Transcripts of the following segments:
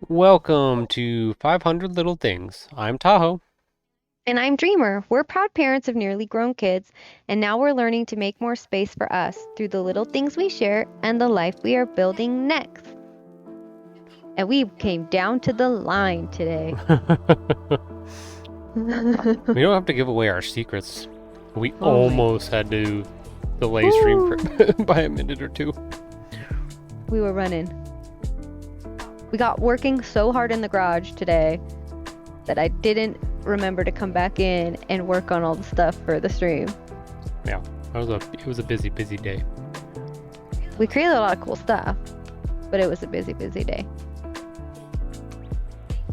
Welcome to 500 Little Things. I'm Tahoe. And I'm Dreamer. We're proud parents of nearly grown kids, and now we're learning to make more space for us through the little things we share and the life we are building next. And we came down to the line today. We don't have to give away our secrets. We almost had to delay stream by a minute or two. We were running. We got working so hard in the garage today that I didn't remember to come back in and work on all the stuff for the stream. Yeah, it was a busy day. We created a lot of cool stuff, but it was a busy day.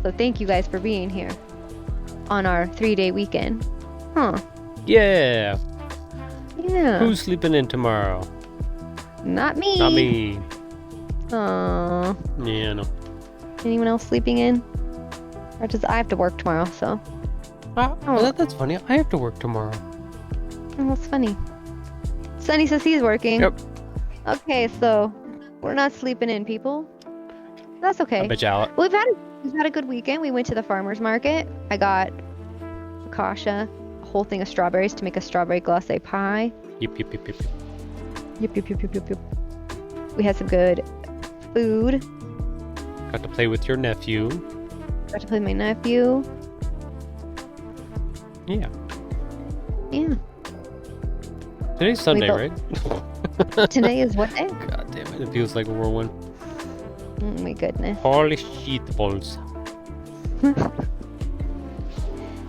So thank you guys for being here on our 3-day weekend. Huh. Yeah. Yeah. Who's sleeping in tomorrow? Not me. Not me. Aww. Yeah, no. Anyone else sleeping in? Or just I have to work tomorrow, so. That's funny. I have to work tomorrow. Oh, that's funny. Sunny says he's working. Yep. Okay, so we're not sleeping in, people. That's okay. I bet you Alec. We've had a good weekend. We went to the farmer's market. I got Akasha a whole thing of strawberries to make a strawberry glacé pie. Yep. Yep. We had some good food. Got to play with your nephew. Got to play with my nephew. Yeah. Yeah. Today's Sunday, right? Today is what day? God damn it. It feels like a whirlwind. Oh my goodness. Holy shit balls.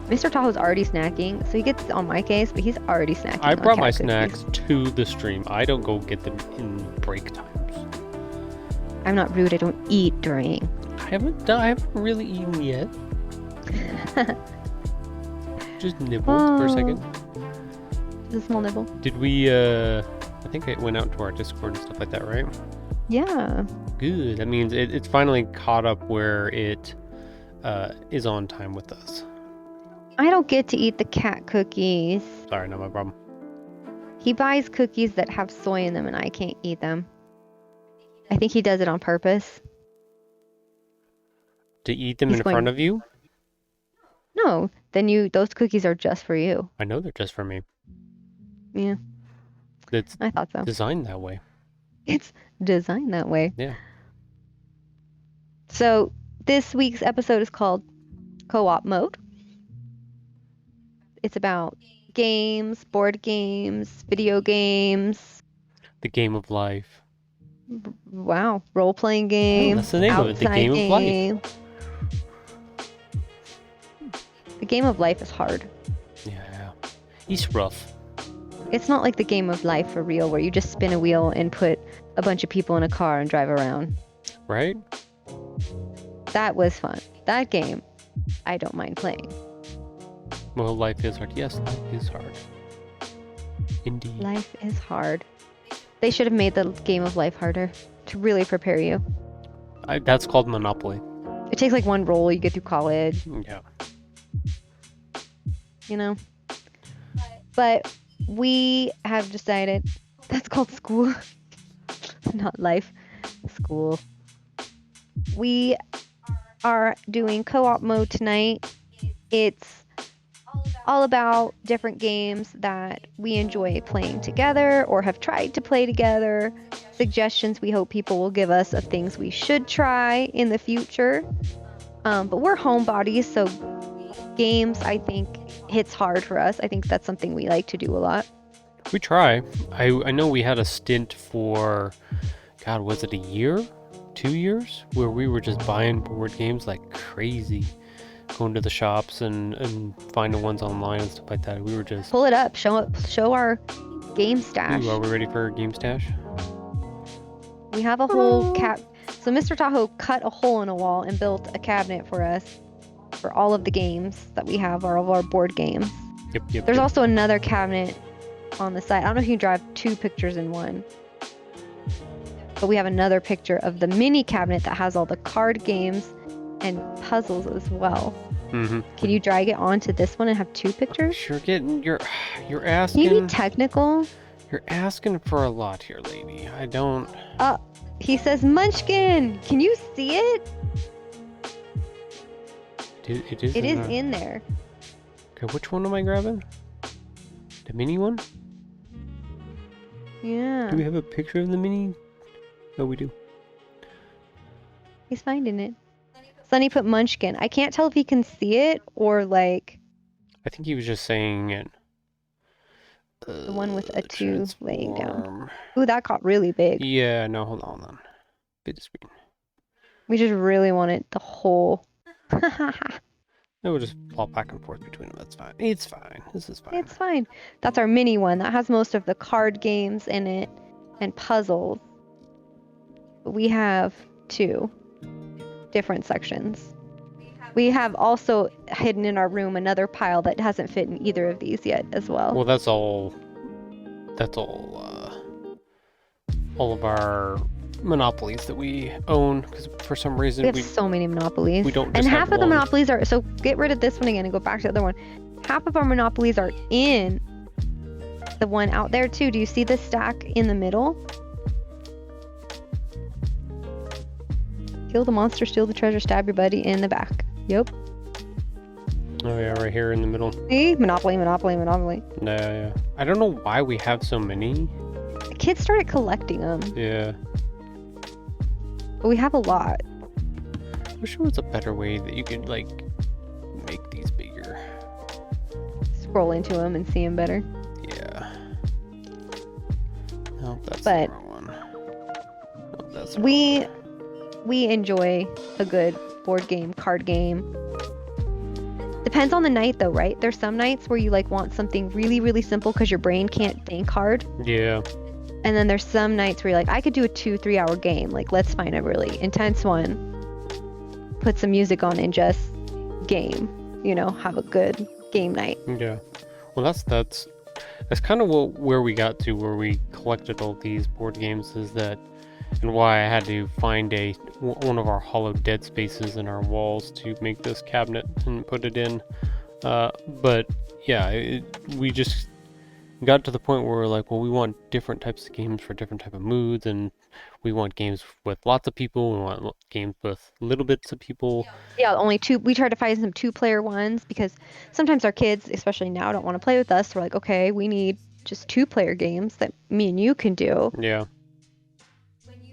Mr. Tahoe's already snacking, so he gets on my case, but he's already snacking. I brought my cookies. snacks to the stream. I don't go get them in break times. I'm not rude. I don't eat during. I haven't really eaten yet. Just nibbled for a second. Just a small nibble. Did we, I think it went out to our Discord and stuff like that, right? Yeah. Good. That means it's finally caught up where it is on time with us. I don't get to eat the cat cookies. Sorry, not my problem. He buys cookies that have soy in them and I can't eat them. I think he does it on purpose. To eat them in front of you? No, then those cookies are just for you. I know they're just for me. Yeah. I thought so. Designed that way. It's designed that way. Yeah. So this week's episode is called Co-op Mode. It's about games, board games, video games. The game of life. Wow, role-playing game. Oh, that's the name of it, the game of life. The game of life is hard. Yeah, it's rough. It's not like the game of life for real, where you just spin a wheel and put a bunch of people in a car and drive around. Right? That was fun. That game, I don't mind playing. Well, life is hard. Yes, life is hard. Indeed. Life is hard. They should have made the game of life harder to really prepare you. That's called Monopoly. It takes like one roll, you get through college. Yeah. You know? But we have decided that's called school. Not life. School. We are doing co-op mode tonight. It's all about different games that we enjoy playing together or have tried to play together. Suggestions we hope people will give us of things we should try in the future. But we're homebodies, so games, I think, hits hard for us. I think that's something we like to do a lot. We try. I know we had a stint for, God, was it a year? 2 years? Where we were just buying board games like crazy. Going to the shops and finding ones online and stuff like that. We were just... Pull it up. Show our game stash. Ooh, are we ready for game stash? We have a whole So Mr. Tahoe cut a hole in a wall and built a cabinet for us for all of the games that we have, all of our board games. Yep. There's also another cabinet on the side. I don't know if you can drive two pictures in one. But we have another picture of the mini cabinet that has all the card games and puzzles as well. Mm-hmm. Can you drag it onto this one and have two pictures? You're asking. Can you be technical? You're asking for a lot here, lady. I don't. He says Munchkin. Can you see it? It is It in is our... in there. Okay, which one am I grabbing? The mini one? Yeah. Do we have a picture of the mini? Oh, we do. He's finding it. Sonny put Munchkin. I can't tell if he can see it or like I think he was just saying it. the one with a 2 laying down. Transform. Ooh, that got really big. Yeah, no, hold on. Big screen. We just really want it the whole. No, we'll just flop back and forth between them. That's fine. It's fine. This is fine. It's fine. That's our mini one. That has most of the card games in it and puzzles. But we have 2 different sections. We have also hidden in our room another pile that hasn't fit in either of these yet as well. Well, that's all of our monopolies that we own, because for some reason We have so many monopolies. we don't just and have half of the one. monopolies are, so get rid of this one again and go back to the other one. Half of our monopolies are in the one out there too. Do you see the stack in the middle? Kill the monster, steal the treasure, stab your buddy in the back. Yep. Oh yeah, right here in the middle. See? Monopoly, monopoly, monopoly. Yeah. I don't know why we have so many. The kids started collecting them, Yeah. but we have a lot. I wish there was a better way that you could like make these bigger. Scroll into them and see them better. Yeah. Nope, that's But the wrong one. Nope, that's the We enjoy a good board game, card game. Depends on the night though, right? There's some nights where you like want something really, really simple because your brain can't think hard. wrong. Yeah. And then there's some nights where you're like, I could do a 2-3 hour game. Like, let's find a really intense one. Put some music on and just game. You know, have a good game night. Yeah. Well, that's kind of where we got to, where we collected all these board games, is that, and why I had to find one of our hollow dead spaces in our walls to make this cabinet and put it in. But yeah, we just got to the point where we're like, well, we want different types of games for different type of moods, and we want games with lots of people, we want games with little bits of people. Yeah, only 2. We tried to find some 2-player ones because sometimes our kids, especially now, don't want to play with us. So we're like, okay, we need just 2-player games that me and you can do. Yeah.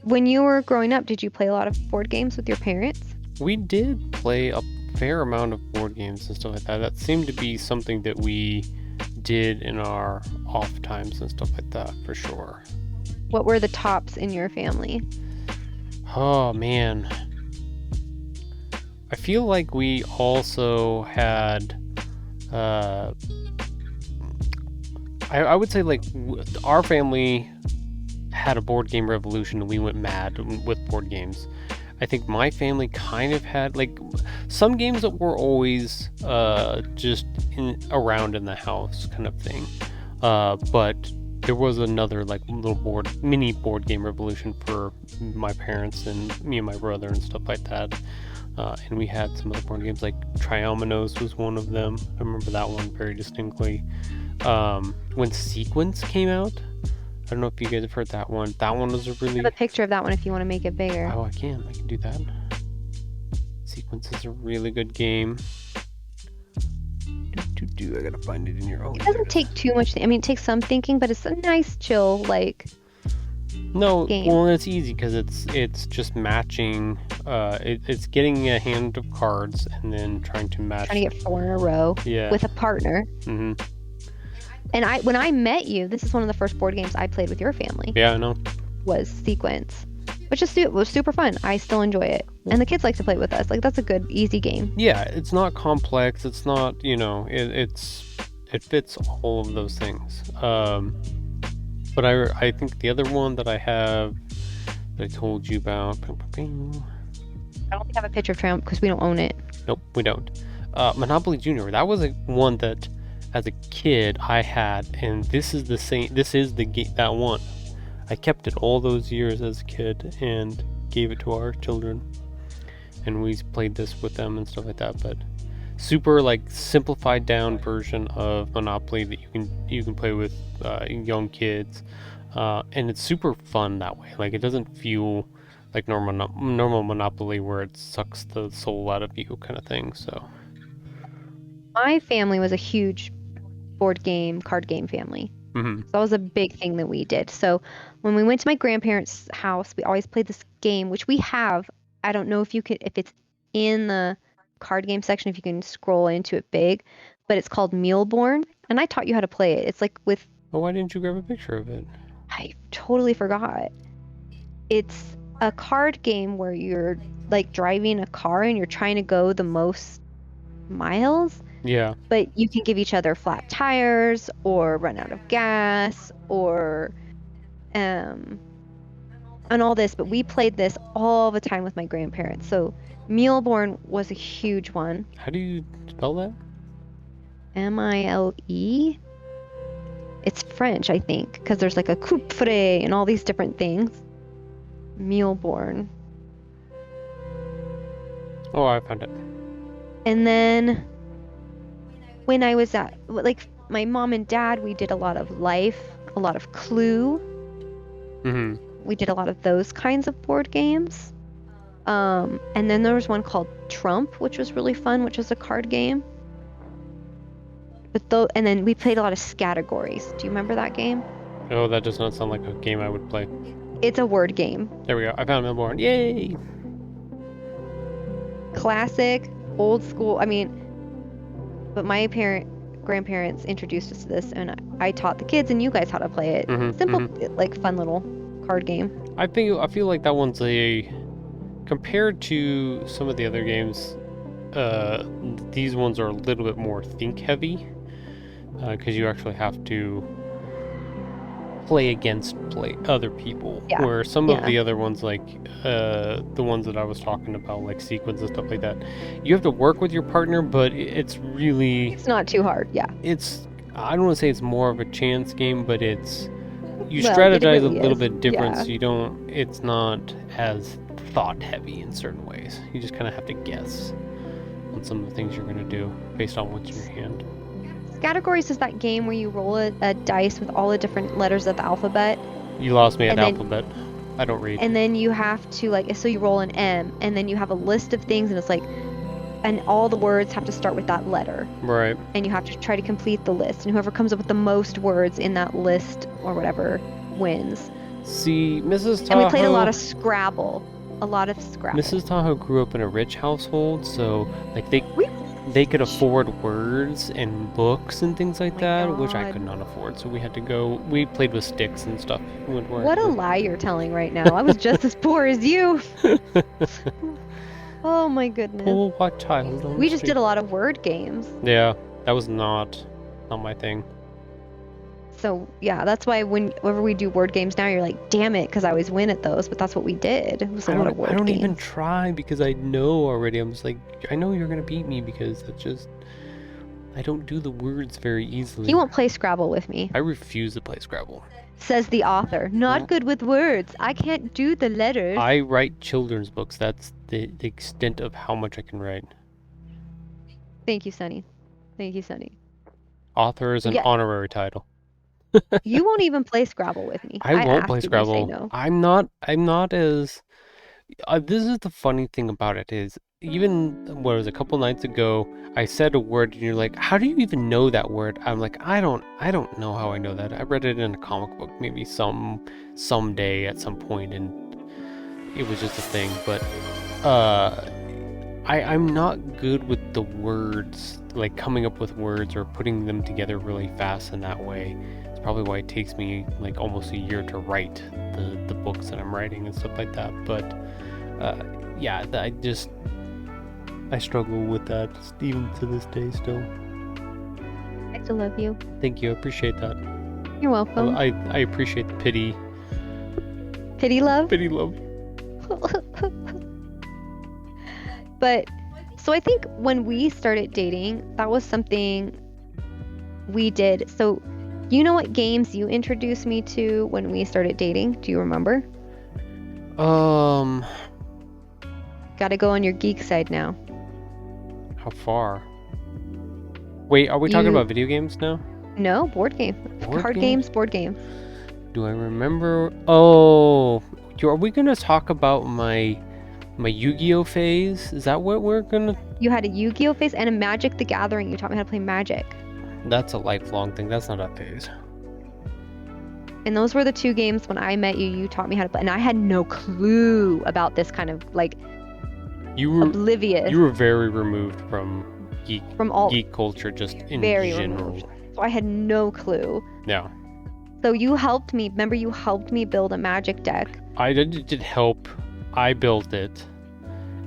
When you were growing up, did you play a lot of board games with your parents? We did play a fair amount of board games and stuff like that. That seemed to be something that we did in our off times and stuff like that, for sure. What were the tops in your family? Oh man, I feel like we also had I would say like our family had a board game revolution and we went mad with board games. I think my family kind of had like some games that were always just around in the house kind of thing, but there was another like little mini board game revolution for my parents and me and my brother and stuff like that. And we had some other board games, like Triominoes was one of them. I remember that one very distinctly. When Sequence came out, I don't know if you guys have heard that one. That one was a really... I have a picture of that one if you want to make it bigger. Oh, I can do that. Sequence is a really good game. I gotta find it in here. Oh, it doesn't take too much. I mean, it takes some thinking, but it's a nice, chill, like. No, game. well, it's easy because it's just matching. It's getting a hand of cards and then trying to match. Trying to get 4 in a row. Yeah. With a partner. Mm-hmm. And when I met you, this is one of the first board games I played with your family. Yeah, I know. Was Sequence, which was super fun. I still enjoy it, and the kids like to play with us. Like that's a good, easy game. Yeah, it's not complex. It's not, it fits all of those things. But I think the other one that I have that I told you about. I don't think I have a picture of Triumph because we don't own it. Nope, we don't. Monopoly Junior. That was one that, as a kid, I had, and this is the same. This is that one. I kept it all those years as a kid and gave it to our children, and we played this with them and stuff like that. But super like simplified down version of Monopoly that you can play with young kids, and it's super fun that way. Like it doesn't feel like normal Monopoly where it sucks the soul out of you kind of thing. So My family was a huge card game family. Mm-hmm. So that was a big thing that we did. So when we went to my grandparents' house, we always played this game, which we have. I don't know if it's in the card game section, if you can scroll into it big, but it's called Mealborn, and I taught you how to play it. It's like with, Well, why didn't you grab a picture of it? I totally forgot. It's a card game where you're like driving a car and you're trying to go the most miles, Yeah. but you can give each other flat tires or run out of gas or um and all this, but we played this all the time with my grandparents. So Mealborn was a huge one. How do you spell that? Mile. It's French, I think, because there's like a coupe frais and all these different things. Mealborn. Oh, I found it. And then when I was at, like, my mom and dad, we did a lot of Life, a lot of Clue. Mm-hmm. We did a lot of those kinds of board games. And then there was one called Trump, which was really fun, which was a card game. And then we played a lot of Scattergories. Do you remember that game? Oh, that does not sound like a game I would play. It's a word game. There we go. I found Melbourne. Yay! Classic, old school. I mean, but my grandparents introduced us to this, and I taught the kids and you guys how to play it. Simple, like fun little card game. I feel like that one's compared to some of the other games, these ones are a little bit more think heavy, because you actually have to play against other people. Yeah. Where some of the other ones, like the ones that I was talking about, like Sequence and stuff like that, you have to work with your partner, but it's not too hard. Yeah. I don't want to say it's more of a chance game, but you strategize really a little bit different, so it's not as thought heavy in certain ways. You just kind of have to guess on some of the things you're going to do based on what's in your hand. Scattergories is that game where you roll a dice with all the different letters of the alphabet. You lost me at alphabet. I don't read. And then you have to so you roll an M, and then you have a list of things, and it's like, and all the words have to start with that letter. Right. And you have to try to complete the list, and whoever comes up with the most words in that list or whatever wins. See, Mrs. Tahoe... And we played a lot of Scrabble. Mrs. Tahoe grew up in a rich household, so like they could afford words and books and things like that, which I could not afford. So we played with sticks and stuff. What a lie you're telling right now. I was just as poor as you. Oh my goodness. Oh, what child? We just did a lot of word games. Yeah, that was not my thing. So yeah, that's why whenever we do word games now, you're like, damn it, because I always win at those. But that's what we did. It was a lot of word games. I don't even try because I know already. I'm just like, I know you're gonna beat me because I don't do the words very easily. He won't play Scrabble with me. I refuse to play Scrabble. Says the author. Not good with words. I can't do the letters. I write children's books. That's the extent of how much I can write. Thank you, Sonny. Thank you, Sonny. Author is an honorary title. You won't even play Scrabble with me. I won't play Scrabble. No. I'm not as... this is the funny thing about it is, even a couple nights ago, I said a word and you're like, how do you even know that word? I'm like, I don't know how I know that. I read it in a comic book maybe someday at some point, and it was just a thing. But I'm not good with the words, like coming up with words or putting them together really fast in that way. It's probably why it takes me like almost a year to write the books that I'm writing and stuff like that. But yeah, I struggle with that even to this day still. I still love you. Thank you, I appreciate that. You're welcome. I appreciate the pity. Pity love? Pity love. But, so I think when we started dating, that was something we did. So, you know what games you introduced me to when we started dating? Do you remember? Gotta go on your geek side now. How far? Wait, are we talking about video games now? No, board game. Card games, board games. Do I remember? Oh, are we gonna talk about my My Yu-Gi-Oh phase? Is that what we're gonna... You had a Yu-Gi-Oh phase and a Magic the Gathering. You taught me how to play Magic. That's a lifelong thing. That's not a phase. And those were the 2 games when I met you. You taught me how to play, and I had no clue about this kind of like oblivious. You were very removed from geek culture, just in very general. Removed. So I had no clue. Yeah. So you helped me. Remember, you helped me build a Magic deck. I did help. I built it,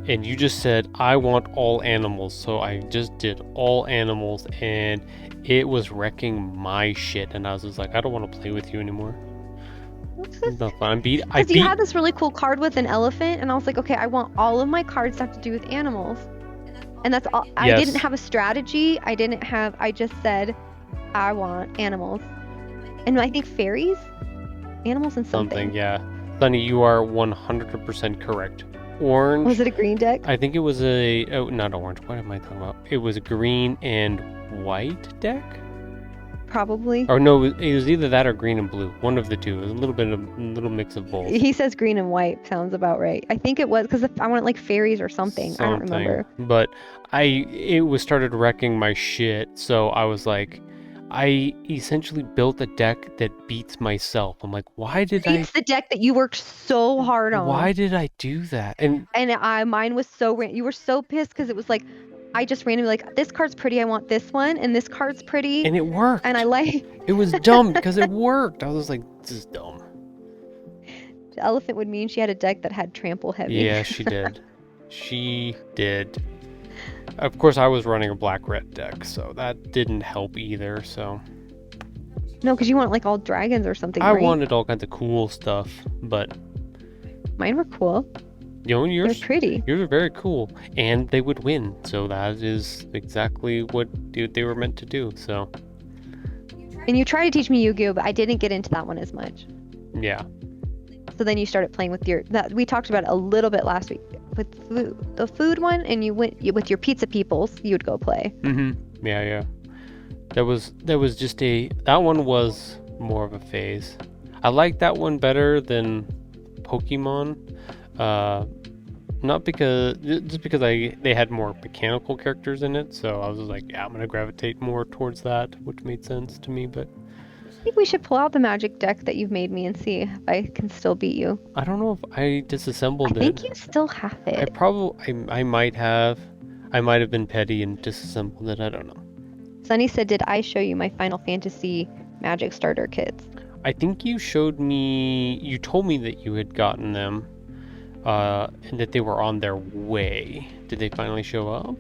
and you just said I want all animals. So I just did all animals, and it was wrecking my shit. And I was just like, I don't want to play with you anymore. It's not fun. Because you had this really cool card with an elephant, and I was like, okay, I want all of my cards to have to do with animals. And that's all. I didn't have a strategy. I just said, I want animals. And I think fairies? Animals and something. Yeah. Sunny, you are 100% correct. Orange. Was it a green deck? I think it was not orange. What am I talking about? It was a green and white deck? Probably. Or no, it was either that or green and blue. One of the two. It was a little mix of both. He says green and white. Sounds about right. I think it was because I wanted like fairies or something. I don't remember. But it started wrecking my shit. So I was like, I essentially built a deck that beats myself. I'm like, why did It's the deck that you worked so hard on. Why did I do that? And mine was so you were so pissed because it was like, I just randomly like, this card's pretty, I want this one, and this card's pretty. And it worked. And I like... It was dumb because it worked. I was like, this is dumb. The elephant would mean she had a deck that had trample heavy. Yeah, she did. She did. Of course, I was running a black-red deck, so that didn't help either, so... No, because you want like all dragons or something, I right? wanted all kinds of cool stuff, but... Mine were cool. Yours They're pretty. Yours are very cool, and they would win. So that is exactly what they were meant to do. So. And you tried to teach me Yu-Gi-Oh, but I didn't get into that one as much. Yeah. So then you started playing with we talked about it a little bit last week with the food one, and with your pizza peoples. You would go play. Mm-hmm. Yeah. That was just that one was more of a phase. I like that one better than Pokemon. Not because they had more mechanical characters in it, so I was just like, yeah, I'm gonna gravitate more towards that, which made sense to me. But I think we should pull out the Magic deck that you've made me and see if I can still beat you. I don't know if I disassembled it. I think you still have it. I might have been petty and disassembled it. I don't know. Sunny said, did I show you my Final Fantasy Magic starter kits? I think you told me that you had gotten them, and that they were on their way. Did they finally show up?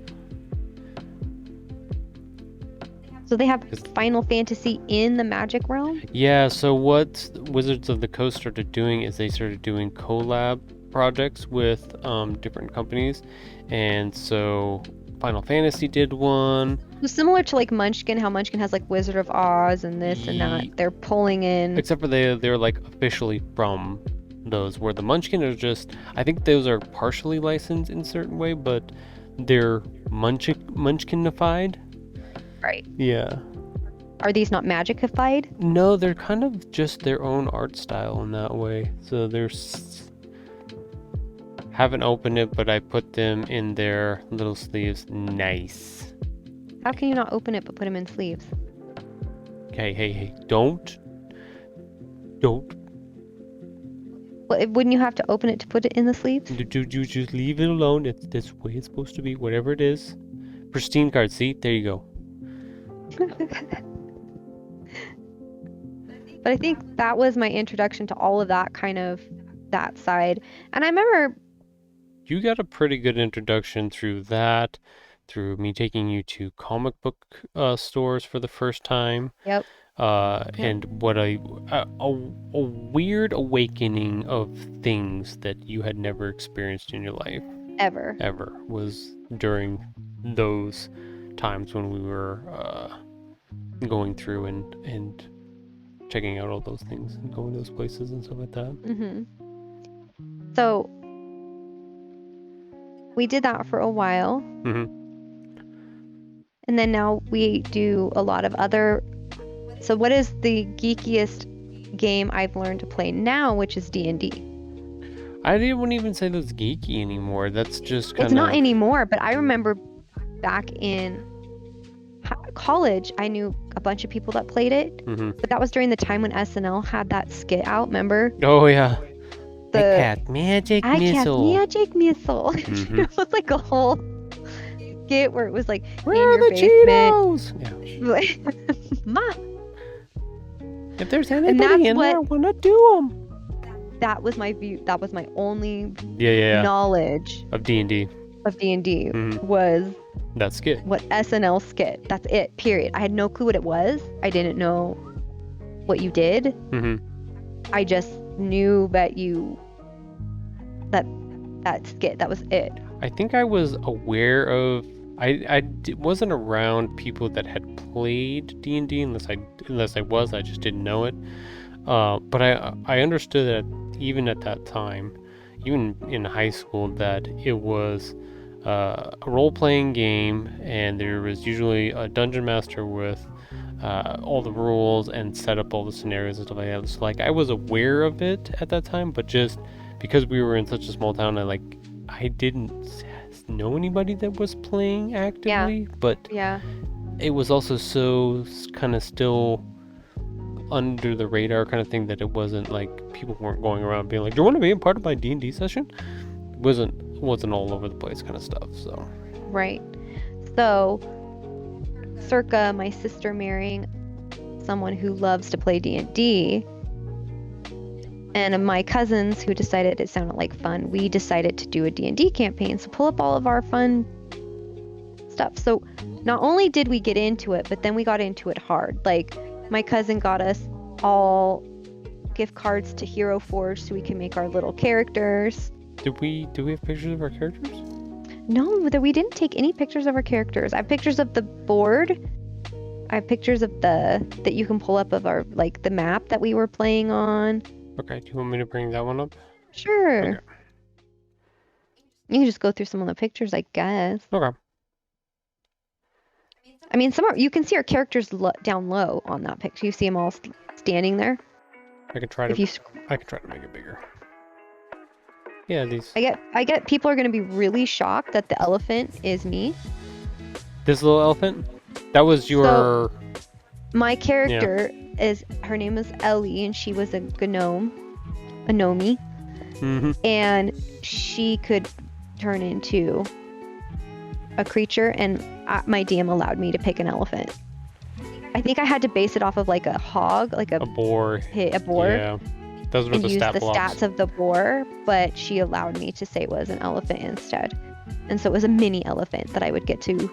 So they have Final Fantasy in the Magic realm? Yeah, so what Wizards of the Coast started doing is they started doing collab projects with different companies, and so Final Fantasy did one. So similar to like Munchkin, how Munchkin has like Wizard of Oz and this and that. They're pulling in... Except for they're like officially from those, where the Munchkin are just... I think those are partially licensed in a certain way, but they're Munchkinified. Right. Yeah. Are these not Magicified? No, they're kind of just their own art style in that way. So haven't opened it, but I put them in their little sleeves. Nice. How can you not open it but put them in sleeves? Hey, don't. Well, wouldn't you have to open it to put it in the sleeves? You just leave it alone. It's this way it's supposed to be, whatever it is. Pristine card, see? There you go. But I think that was my introduction to all of that kind of that side. And I remember... You got a pretty good introduction through that, through me taking you to comic book stores for the first time. Yep. And what a weird awakening of things that you had never experienced in your life. Ever was during those times when we were going through and checking out all those things and going to those places and stuff like that. Mm-hmm. So we did that for a while. Mm-hmm. And then now we do a lot of other... So what is the geekiest game I've learned to play now, which is D&D? I wouldn't even say that's geeky anymore. That's just kind It's not anymore, but I remember back in college, I knew a bunch of people that played it. But that was during the time when SNL had that skit out, remember? Oh, yeah. The I cast magic missile. It was like a whole skit where it was like Where in are your the basement. Cheetos? Ma, If there's anybody in there, I want to do them. that was my view. That was my only Yeah. knowledge Of D&D. of D&D Mhm. was That skit. what SNL skit. That's it, period. I had no clue what it was. I didn't know what you did. I just knew that that skit, that was it. I think I was aware of. Wasn't around people that had played D&D unless I was. I just didn't know it. But I understood that even at that time, even in high school, that it was a role-playing game, and there was usually a dungeon master with all the rules and set up all the scenarios and stuff like that. So like I was aware of it at that time, but just because we were in such a small town, I didn't know anybody that was playing actively. But Yeah. it was also so kind of still under the radar kind of thing that it wasn't like people weren't going around being like, "Do you want to be a part of my D&D session?" It wasn't all over the place kind of stuff. So Right. So, circa my sister marrying someone who loves to play D&D, and my cousins who decided it sounded like fun, we decided to do a D&D campaign. So pull up all of our fun stuff. So not only did we get into it, but then we got into it hard. Like my cousin got us all gift cards to Hero Forge so we can make our little characters. do we have pictures of our characters? No, we didn't take any pictures of our characters. I have pictures of the board. I have pictures of that you can pull up of our the map that we were playing on. Okay, do you want me to bring that one up? Sure. Okay. You can just go through some of the pictures, I guess. Okay. I mean, you can see our characters down low on that picture. You see them all standing there. I can try to make it bigger. Yeah, these. I get people are gonna be really shocked that the elephant is me. This little elephant? That was your. My character her name is Ellie, and she was a gnome, a gnomie, and she could turn into a creature, and my DM allowed me to pick an elephant. I think I had to base it off of like a hog, like a boar. A boar. Yeah, those were and the use stat the blocks. stats of the boar, but she allowed me to say it was an elephant instead, and so it was a mini elephant that I would get to.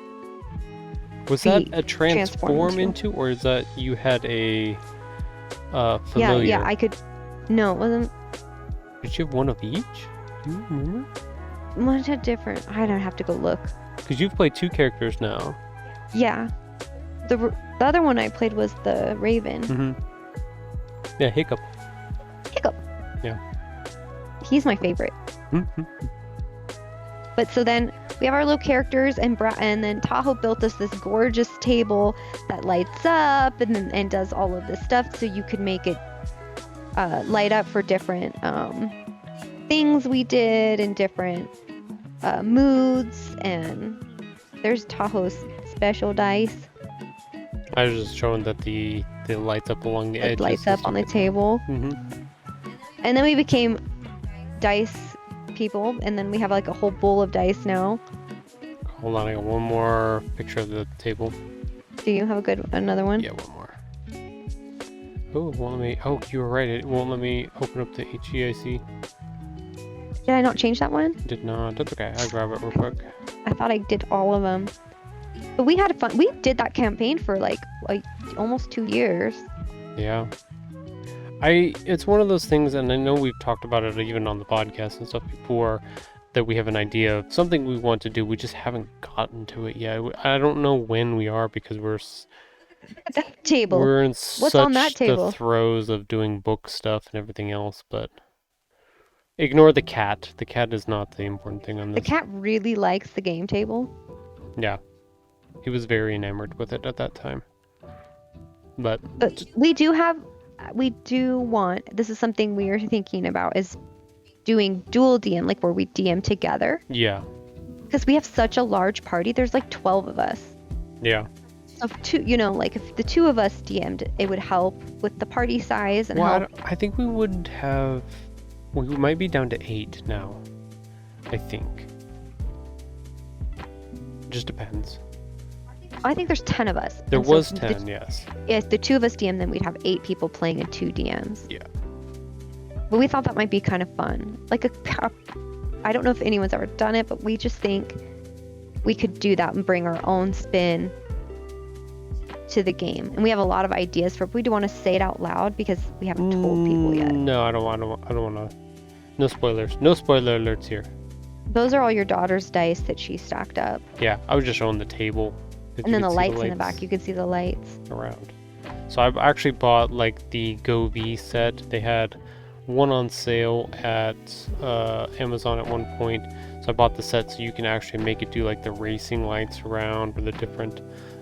Was that a transform into, or is that you had a familiar? Yeah, I could. No, it wasn't. Did you have one of each? Do you remember? What's a different? I don't have to go look. Because you've played 2 characters now. Yeah, the other one I played was the Raven. Yeah, Hiccup. Yeah. He's my favorite. But so then we have our little characters, and then Tahoe built us this gorgeous table that lights up and does all of this stuff, so you could make it light up for different things we did and different moods. And there's Tahoe's special dice. I was just showing that the lights up along the edges. It lights up on the table. And then we became dice people, and then we have like a whole bowl of dice now. Hold on, I got one more picture of the table. Do you have another one? Yeah, one more. Oh, it won't let me. Oh, you were right. It won't let me open up the HEIC. Did I not change that one? Did not. That's okay. I'll grab it real quick. I thought I did all of them. But we had fun. We did that campaign for like almost 2 years. Yeah. It's one of those things, and I know we've talked about it even on the podcast and stuff before, that we have an idea of something we want to do. We just haven't gotten to it yet. I don't know when we are, because we're that table. We're in What's on that table? The throes of doing book stuff and everything else, but ignore the cat. The cat is not the important thing on this. The cat really likes the game table. Yeah. He was very enamored with it at that time. But we do want, this is something we are thinking about, is doing dual DM, like where we DM together. Yeah. Because we have such a large party. There's like 12 of us. Yeah. So like if the 2 of us DM'd, it would help with the party size and Well, help. I think we would have. We might be down to 8 now. I think. Just depends. I think there's 10 of us. There And so was if 10, yes. If the 2 of us DM, then we'd have 8 people playing in 2 DMs. Yeah. But we thought that might be kind of fun. Like I don't know if anyone's ever done it, but we just think we could do that and bring our own spin to the game. And we have a lot of ideas for it. We do want to say it out loud because we haven't told people yet. No, I don't want to. No spoilers. No spoiler alerts here. Those are all your daughter's dice that she stacked up. Yeah, I was just showing the table. And then the lights in the back, you can see the lights around. So I've actually bought like the Go V set. They had one on sale at Amazon at one point. So I bought the set so you can actually make it do like the racing lights around or the different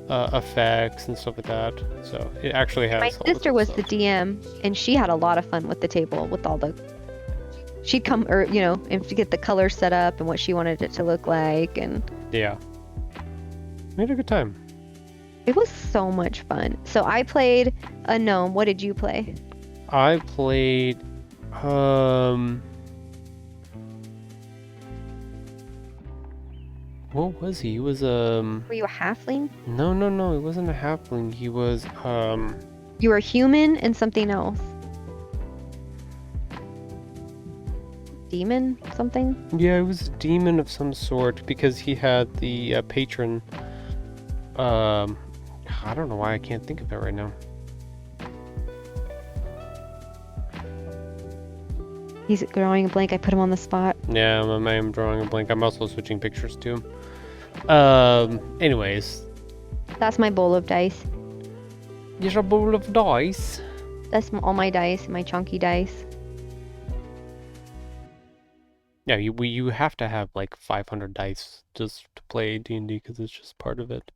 effects and stuff like that. So it actually has. My sister was the DM, and she had a lot of fun with the table with all the. She'd come, and to get the color set up and what she wanted it to look like, and yeah, we had a good time. It was so much fun. So I played a gnome. What did you play? I played, what was he? He was, Were you a halfling? No, he wasn't a halfling. He was, You were a human and something else. Demon? Something? Yeah, it was a demon of some sort because he had the patron, I don't know why I can't think of it right now. He's drawing a blank. I put him on the spot. Yeah, I'm drawing a blank. I'm also switching pictures too. Anyways. That's my bowl of dice. There's a bowl of dice. That's all my dice, my chunky dice. Yeah, you have to have like 500 dice just to play D&D because it's just part of it.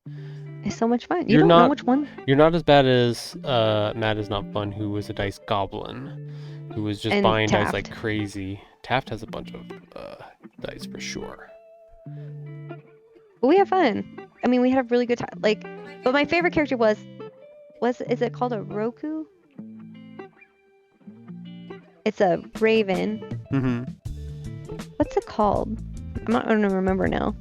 It's so much fun. You don't know which one? You're not as bad as Matt is not fun, who was a dice goblin, who was just buying Taft. dice like crazy. Taft has a bunch of dice for sure. But we had fun. I mean, we had a really good time. But my favorite character is it called a Roku? It's a raven. Mm-hmm. What's it called? I don't remember now.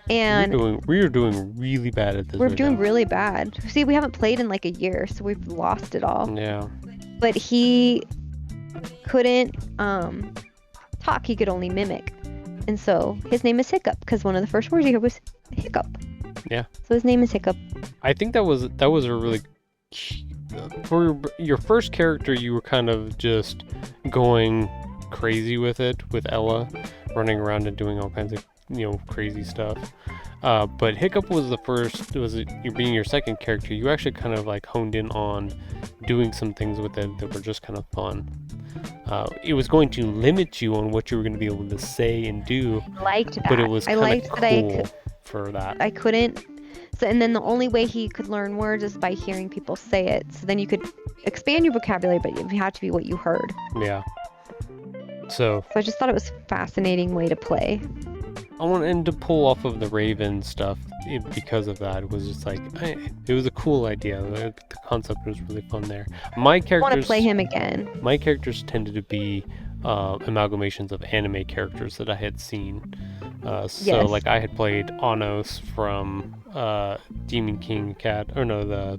And we are doing really bad at this. We're doing really bad. See, we haven't played in like a year, so we've lost it all. Yeah. But he couldn't talk. He could only mimic. And so his name is Hiccup because one of the first words he heard was hiccup. Yeah. So his name is Hiccup. I think that was a really for your first character. You were kind of just going crazy with it, with Ella running around and doing all kinds of crazy stuff. But Hiccup was the first. You being your second character, you actually kind of like honed in on doing some things with it that were just kind of fun. It was going to limit you on what you were going to be able to say and do. Liked that. But it was kind of cool for that. I couldn't. So, and then the only way he could learn words is by hearing people say it. So then you could expand your vocabulary, but it had to be what you heard. Yeah. So I just thought it was a fascinating way to play. I wanted to pull off of the Raven stuff because of that. It was just like, it was a cool idea. The concept was really fun there. My characters, I want to play him again. My characters tended to be amalgamations of anime characters that I had seen. So like I had played Anos from Demon King Cat, or no,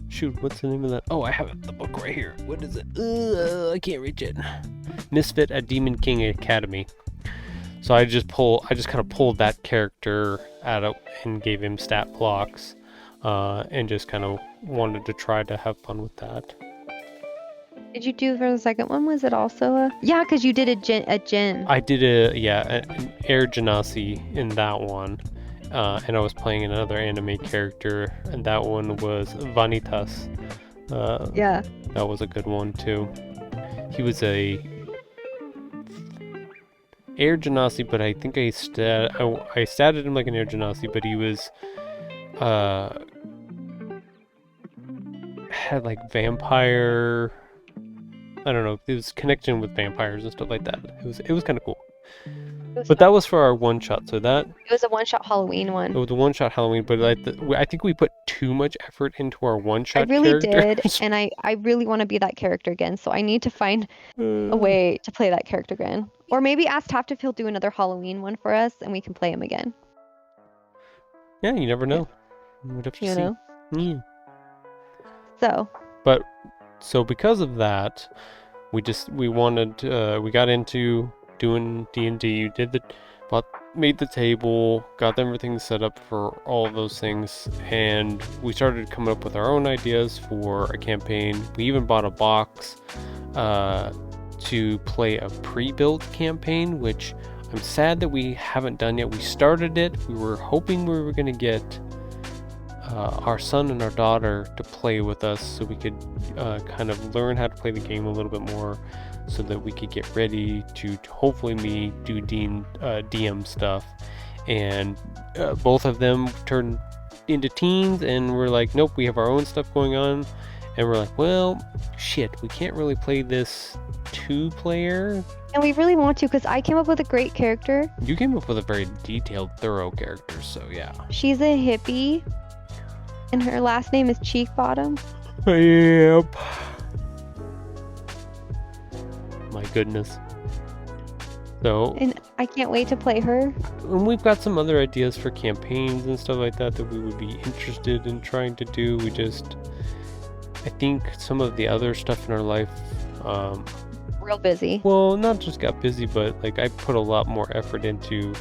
shoot, what's the name of that? Oh, I have the book right here. What is it? I can't reach it. Misfit at Demon King Academy. So I just kind of pulled that character out and gave him stat blocks, and just kind of wanted to try to have fun with that. Did you do for the second one? Was it also a? Yeah, because you did a Jin. I did an Air Genasi in that one. And I was playing another anime character, and that one was Vanitas. Yeah. That was a good one too. He was a Air Genasi, but I think I statted him like an Air Genasi, but he was had like vampire I don't know. It was connection with vampires and stuff like that. It was kind of cool. It was But fun. that was for our one shot. So that It was a one-shot Halloween it one. was a one shot Halloween. But I think we put too much effort into our one I shot really did, characters. and I really want to be that character again. So I need to find a Uh, way to play that character again, or maybe ask Taft if he'll do another Halloween one for us, and we can play him again. yeah, you never Yeah. know. We'd have to You see. know. Yeah. So But so because of that, we got into doing D&D. Made the table, got everything set up for all of those things, and we started coming up with our own ideas for a campaign. We even bought a box to play a pre-built campaign, which I'm sad that we haven't done yet. We started it. We were hoping we were going to get our son and our daughter to play with us so we could kind of learn how to play the game a little bit more, so that we could get ready to hopefully do DM stuff. And both of them turned into teens, and we're like, nope, we have our own stuff going on. And we're like, well, shit, we can't really play this 2-player. and we really want to, because I came up with a great character. You came up with a very detailed, thorough character, so yeah. She's a hippie, and her last name is Cheek Bottom. Yep. My goodness. So, And I can't wait to play her. and we've got some other ideas for campaigns and stuff like that we would be interested in trying to do. I think some of the other stuff in our life, Real busy. well, not just got busy, but like I put a lot more effort into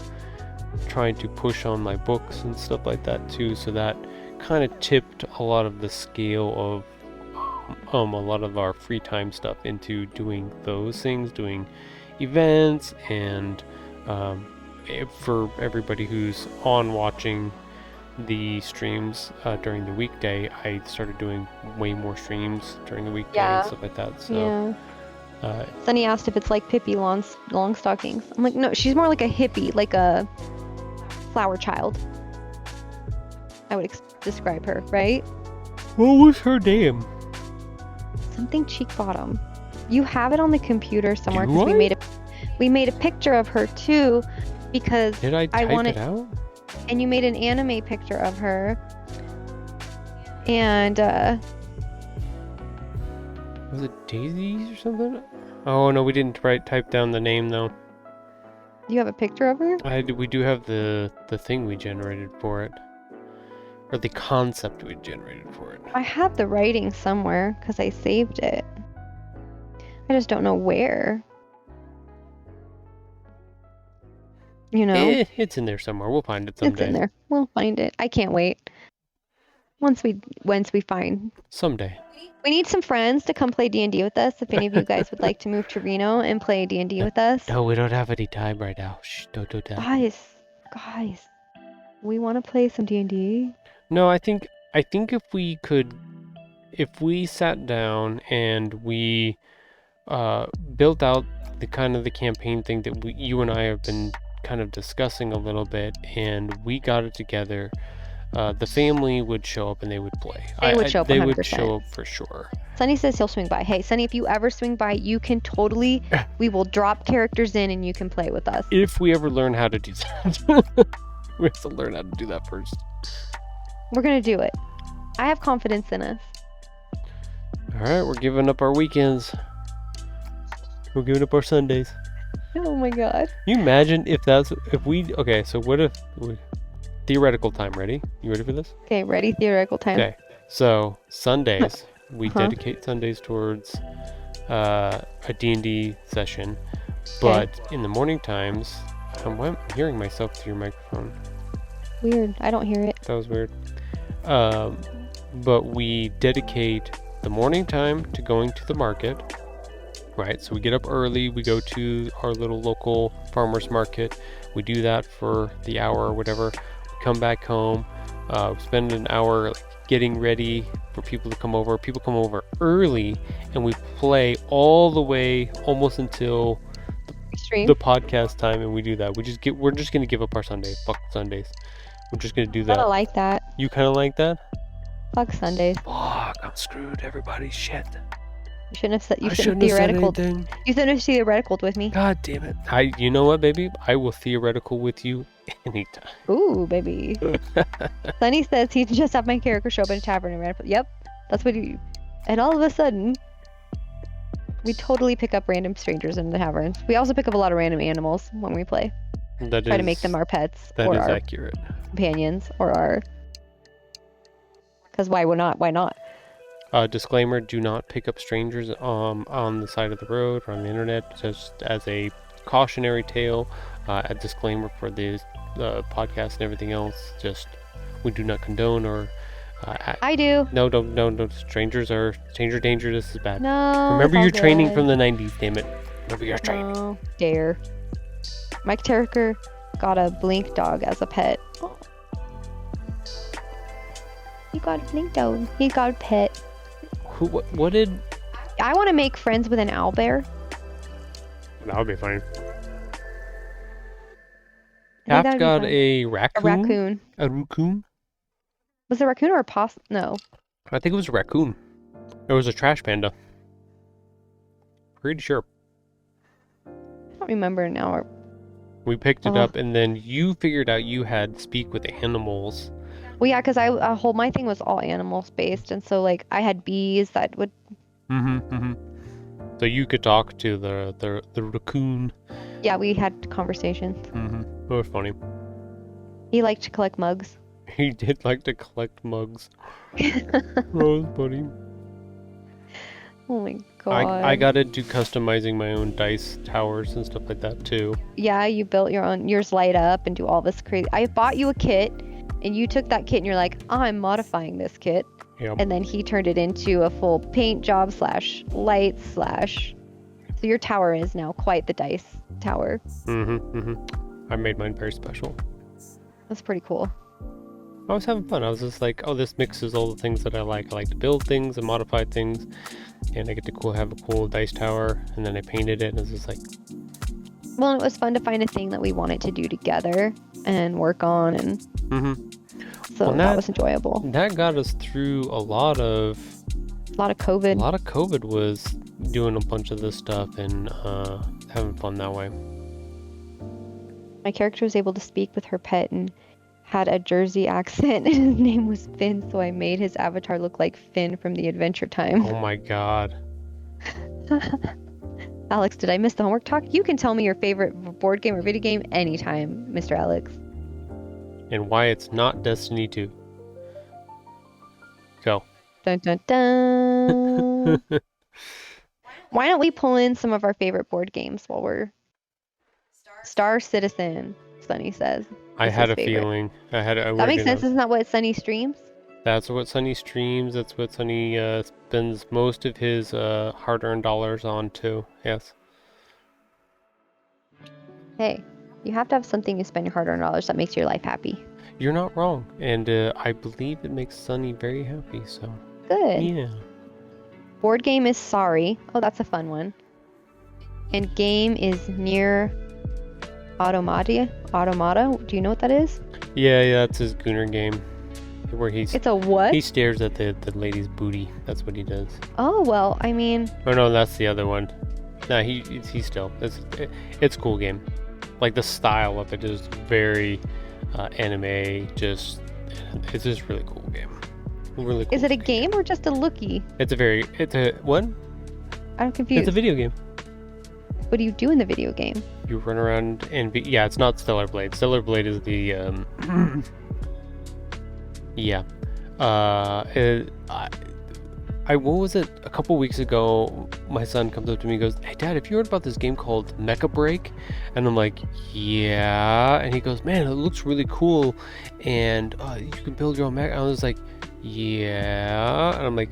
trying to push on my books and stuff like that too. So that kind of tipped a lot of the scale of a lot of our free time stuff into doing those things, doing events, and for everybody who's on watching the streams during the weekday, I started doing way more streams during the weekday and stuff like that. So Yeah. Sunny asked if it's like Pippi Longstockings. I'm like, no, she's more like a hippie, like a flower child. I would describe her, right? what was her name? Something Cheek Bottom. You have it on the computer somewhere, Do because I? we made a picture of her too, because Did I type wanted, it out? and you made an anime picture of her, and Was it Daisy or something? Oh no, we didn't type down the name though. you have a picture of her. We do have the thing we generated for it, or the concept we generated for it. I have the writing somewhere because I saved it. I just don't know where. You know, It's in there somewhere. We'll find it someday. it's in there. We'll find it. I can't wait. Once we find. Someday. We need some friends to come play D&D with us. If any of you guys would like to move to Reno and play D&D with us. No, we don't have any time right now. Shh, don't do that. Guys, we want to play some D&D. No, I think if we sat down and we built out the campaign thing that you and I have been kind of discussing a little bit, and we got it together, the family would show up and they would play. They would show up 100%. They would show up for sure. Sunny says he'll swing by. Hey, Sunny, if you ever swing by, you can totally, we will drop characters in and you can play with us. If we ever learn how to do that. We have to learn how to do that first. We're going to do it. I have confidence in us. Alright, we're giving up our weekends. We're giving up our Sundays. Oh my god. Can you imagine okay, so what if theoretical time, ready? You ready for this? Okay, ready? Theoretical time. Okay, so Sundays, we Uh-huh. dedicate Sundays towards a D&D session, but in the morning times, I'm hearing myself through your microphone. Weird. I don't hear it. That was weird. But we dedicate the morning time to going to the market, right? So we get up early, we go to our little local farmer's market, we do that for the hour or whatever, we come back home, we spend an hour getting ready for people to come over. People come over early, and we play all the way almost until Stream. the podcast time, and we do that. We're just gonna give up our Sunday. Fuck Sundays. We're just gonna do I that. don't like that. You kind of like that? Fuck Sundays. Fuck, I'm screwed. Everybody, shit. You shouldn't have said. You I shouldn't have shouldn't have said theoreticaled. anything. You shouldn't have theoreticaled with me. God damn it. You know what, baby? I will theoretical with you anytime. Ooh, baby. Sunny says he just have my character show up in a tavern and ran. Yep, that's what he. And all of a sudden, we totally pick up random strangers in the taverns. We also pick up a lot of random animals when we play. Try to make them our pets That or is our accurate. companions or our. Because why would not? Why not? Disclaimer: do not pick up strangers on the side of the road or on the internet. Just as a cautionary tale, a disclaimer for this podcast and everything else. Just we do not condone or. I do. No. Strangers are stranger danger. This is bad. No. Remember it's your all training good. from the 90s. Damn it. Remember your training. No dare. Mike Terricker got a blink dog as a pet. Oh. He got a blink dog. He got a pet. What did? I want to make friends with an owlbear. That would be fine. I think Cap that'd be got fun. a raccoon. A raccoon. A raccoon? Was it a raccoon or a possum? No. I think it was a raccoon. It was a trash panda. Pretty sure. I don't remember now. We picked it up, and then you figured out you had speak with animals. Well, yeah, because I whole my thing was all animals based, and so like I had bees that would. So you could talk to the raccoon. Yeah, we had conversations. That was funny. He liked to collect mugs. He did like to collect mugs. That was funny. Oh my god. I got into customizing my own dice towers and stuff like that too. Yeah, you built your own. Yours light up and do all this crazy. I bought you a kit, and you took that kit and you're like, I'm modifying this kit. Yep. And then he turned it into a full paint job / light / So your tower is now quite the dice tower. I made mine very special. That's pretty cool. I was having fun. I was just like, oh, this mixes all the things that I like. I like to build things and modify things, and I get to have a cool dice tower. And then I painted it, and it was just like. Well, it was fun to find a thing that we wanted to do together and work on, and so well, that was enjoyable. That got us through a lot of COVID. A lot of COVID was doing a bunch of this stuff and having fun that way. My character was able to speak with her pet and had a Jersey accent, and his name was Finn, so I made his avatar look like Finn from the Adventure Time. Oh my god. Alex, did I miss the homework talk? You can tell me your favorite board game or video game anytime, Mr. Alex. And why it's not Destiny 2. Go. Dun dun dun. Why don't we pull in some of our favorite board games while we're... Star Citizen, Sunny says. I had a feeling. That makes sense. Isn't that what Sunny streams? That's what Sunny streams. That's what Sunny spends most of his hard-earned dollars on too. Yes. Hey, you have to have something you spend your hard-earned dollars that makes your life happy. You're not wrong, and I believe it makes Sunny very happy. So. Good. Yeah. Board game is Sorry. Oh, that's a fun one. And game is Near Automata. Do you know what that is? Yeah, it's his Gooner game. Where It's a what? He stares at the lady's booty. That's what he does. Oh, well, I mean... Oh no, that's the other one. Nah, he's still... It's a cool game. Like, the style of it is very anime. It's just really cool game. Really cool. Is it a game or just a lookie? It's a... What? I'm confused. It's a video game. What do you do in the video game? You run around and yeah, it's not Stellar Blade. Stellar Blade is the yeah. What was it? A couple weeks ago, my son comes up to me and goes, "Hey, Dad, have you heard about this game called Mecha Break?" And I'm like, "Yeah." And he goes, "Man, it looks really cool, and you can build your own mecha." I was like, "Yeah." And I'm like,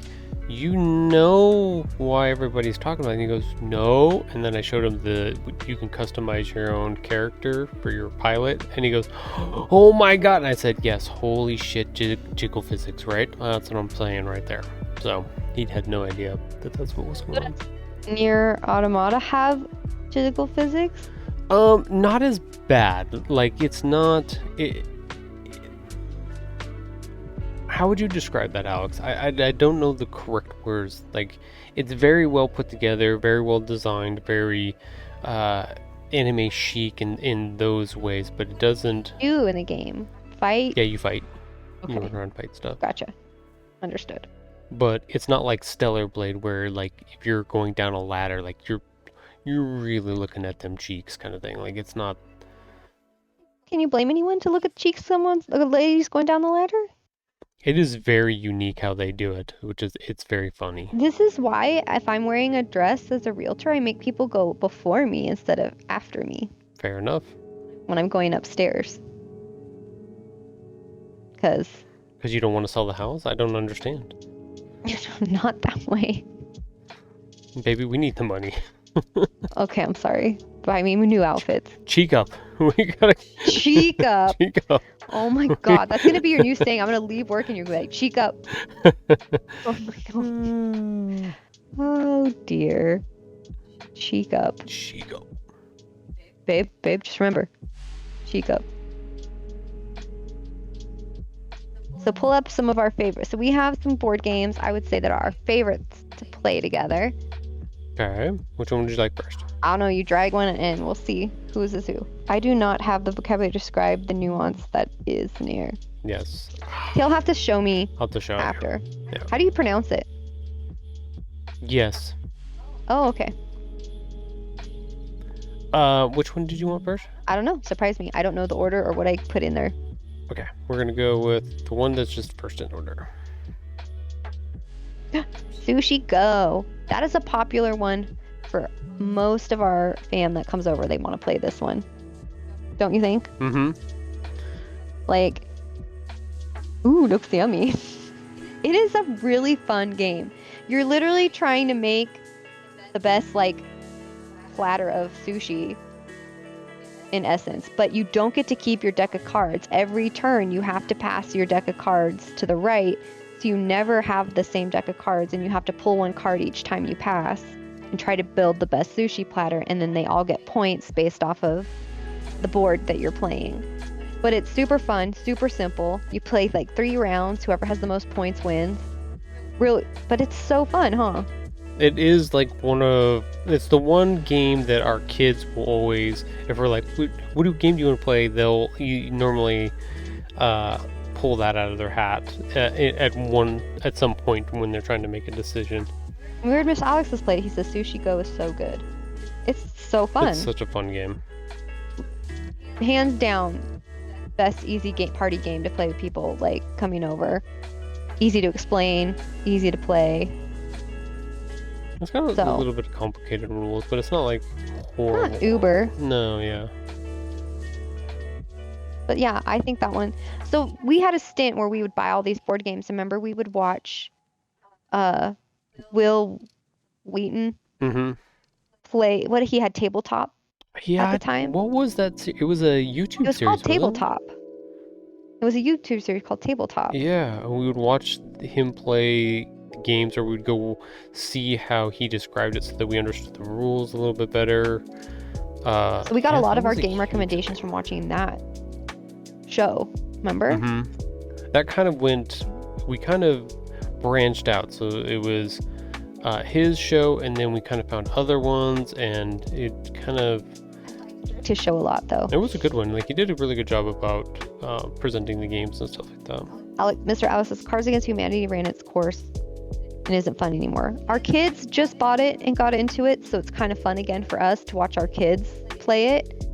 "You know why everybody's talking about it?" And he goes, "No." And then I showed him you can customize your own character for your pilot. And he goes, "Oh my god." And I said, "Yes, holy shit, jiggle physics, right?" That's what I'm saying right there. So he had no idea that's what was going on. Near Automata have physical physics? Not as bad. Like, it's not... how would you describe that, Alex? I don't know the correct words. Like, it's very well put together, very well designed, very anime chic in those ways, but it doesn't. Do in a game. Fight? Yeah, you fight. Okay. You run around and fight stuff. Gotcha. Understood. But it's not like Stellar Blade, where like if you're going down a ladder, like you're really looking at them cheeks, kind of thing. Like it's not. Can you blame anyone to look at cheeks someone's a lady's going down the ladder? It is very unique how they do it, it's very funny. This is why if I'm wearing a dress as a realtor, I make people go before me instead of after me Fair enough. when I'm going upstairs. Because you don't want to sell the house? I don't understand. not that way. Baby, we need the money. Okay, I'm sorry. Buy me new outfits. Cheek up. We gotta Cheek up. cheek up. Oh my god, that's gonna be your new thing. I'm gonna leave work and you're gonna be like, cheek up. Oh my god. Oh dear. Cheek up. Cheek up. Babe, just remember. Cheek up. So pull up some of our favorites. So we have some board games, I would say, that are our favorites to play together. Okay. Which one would you like first? I don't know, you drag one in, we'll see whose is who. I do not have the vocabulary to describe the nuance that is near. Yes. He'll have to show me I'll have to show you. after. Yeah. How do you pronounce it? Yes. Oh, okay. Which one did you want first? I don't know. Surprise me. I don't know the order or what I put in there. Okay. We're gonna go with the one that's just first in order. Sushi Go. That is a popular one for most of our fam that comes over. They want to play this one. Don't you think? Mm-hmm. Like, ooh, looks yummy. It is a really fun game. You're literally trying to make the best, like, platter of sushi in essence, but you don't get to keep your deck of cards. Every turn you have to pass your deck of cards to the right, so you never have the same deck of cards, and you have to pull one card each time you pass and try to build the best sushi platter, and then they all get points based off of the board that you're playing. But it's super fun, super simple. You play like 3 rounds, whoever has the most points wins. Really, but it's so fun, huh? It is like it's the one game that our kids will always, if we're like, what game do you want to play? They'll normally pull that out of their hat at some point when they're trying to make a decision. We heard Miss Alex has played it. He says Sushi Go is so good. It's so fun. It's such a fun game. Hands down, best easy party game to play with people like coming over. Easy to explain, easy to play. It's got a little bit of complicated rules, but it's not like horrible. Not Uber. No, yeah. But yeah, I think that one. So we had a stint where we would buy all these board games. Remember, we would watch Will Wheaton play. What he had tabletop at the time. What was that? It was a YouTube series. It was called Tabletop. It was a YouTube series called Tabletop. Yeah, we would watch him play games, or we'd go see how he described it so that we understood the rules a little bit better. So we got a lot of our game recommendations from watching that show. Remember? That kind of we kind of branched out. So it was his show, and then we kind of found other ones, and it kind of to show a lot though. It was a good one. Like, he did a really good job about presenting the games and stuff like that. Mr. Alice says Cards Against Humanity ran its course and isn't fun anymore. Our kids just bought it and got into it, so it's kind of fun again for us to watch our kids play it.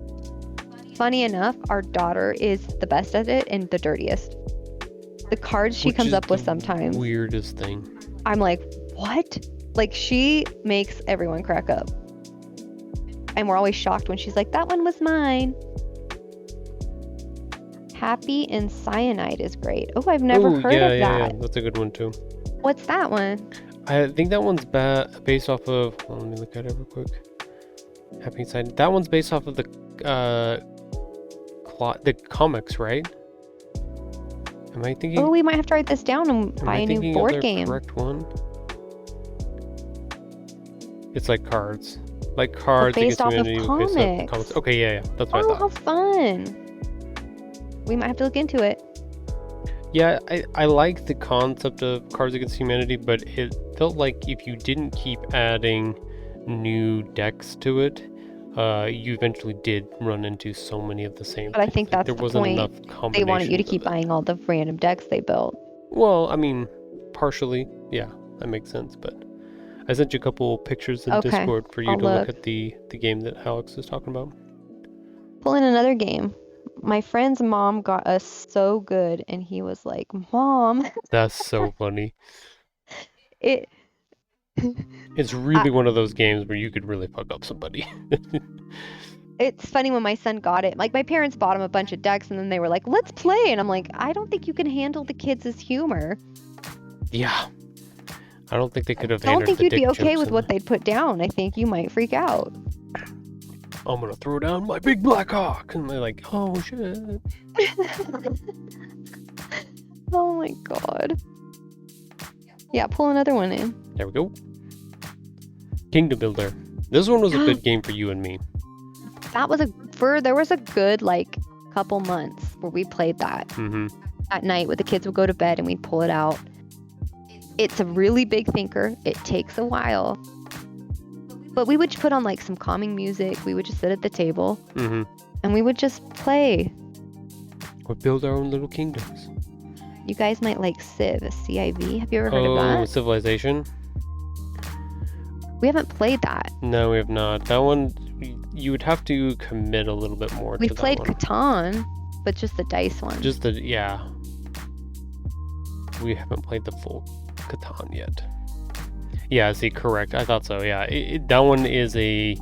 Funny enough, our daughter is the best at it and the dirtiest. The cards she comes up with sometimes. Weirdest thing. I'm like, what? Like, she makes everyone crack up. And we're always shocked when she's like, that one was mine. Happy and Cyanide is great. Oh, I've never heard of that. Yeah, that's a good one too. What's that one? I think that one's based off of. Well, let me look at it real quick. Happy and Cyanide. That one's based off of the comics, right? Am I thinking? Oh, we might have to write this down and buy a new board game. Correct one. It's like cards. Like cards based off of comics. Okay, yeah, that's what I thought. Oh, how fun! We might have to look into it. Yeah, I like the concept of Cards Against Humanity, but it felt like if you didn't keep adding new decks to it, you eventually did run into so many of the same But I things. think Like, that's there the wasn't point. enough They wanted you to combinations keep of it. buying all the random decks they built. Well, I mean, partially, yeah, that makes sense. But I sent you a couple pictures in Okay, Discord for you I'll to look look. at the game that Alex is talking about. Pull in another game. My friend's mom got us so good, and he was like, "Mom, That's so funny. it." It's I, really one of those games where you could really fuck up somebody. it's funny when my son got it. Like my parents bought him a bunch of decks, and then they were like, "Let's play," and I'm like, "I don't think you can handle the kids' humor. Yeah. I don't think they could have I don't handled think the you'd dick be okay jokes with in what they'd put down. I think you might freak out." I'm gonna throw down my big black hawk, and they're like, oh shit. Oh my god. Yeah, pull another one in. There we go. Kingdom Builder. This one was a good game for you and me. That was there was a good like couple months where we played that at night where the kids would go to bed and we'd pull it out. It's a really big thinker. It takes a while. But we would put on like some calming music. We would just sit at the table and we would just play. Or build our own little kingdoms. You guys might like Civ, CIV. Have you ever heard of that? Civilization? We haven't played that. No, we have not. That one, you would have to commit a little bit more We to played that one. Catan, but just the dice one. Just the, yeah. We haven't played the full Catan yet. Yeah, see, correct. I thought so, yeah. That one is a...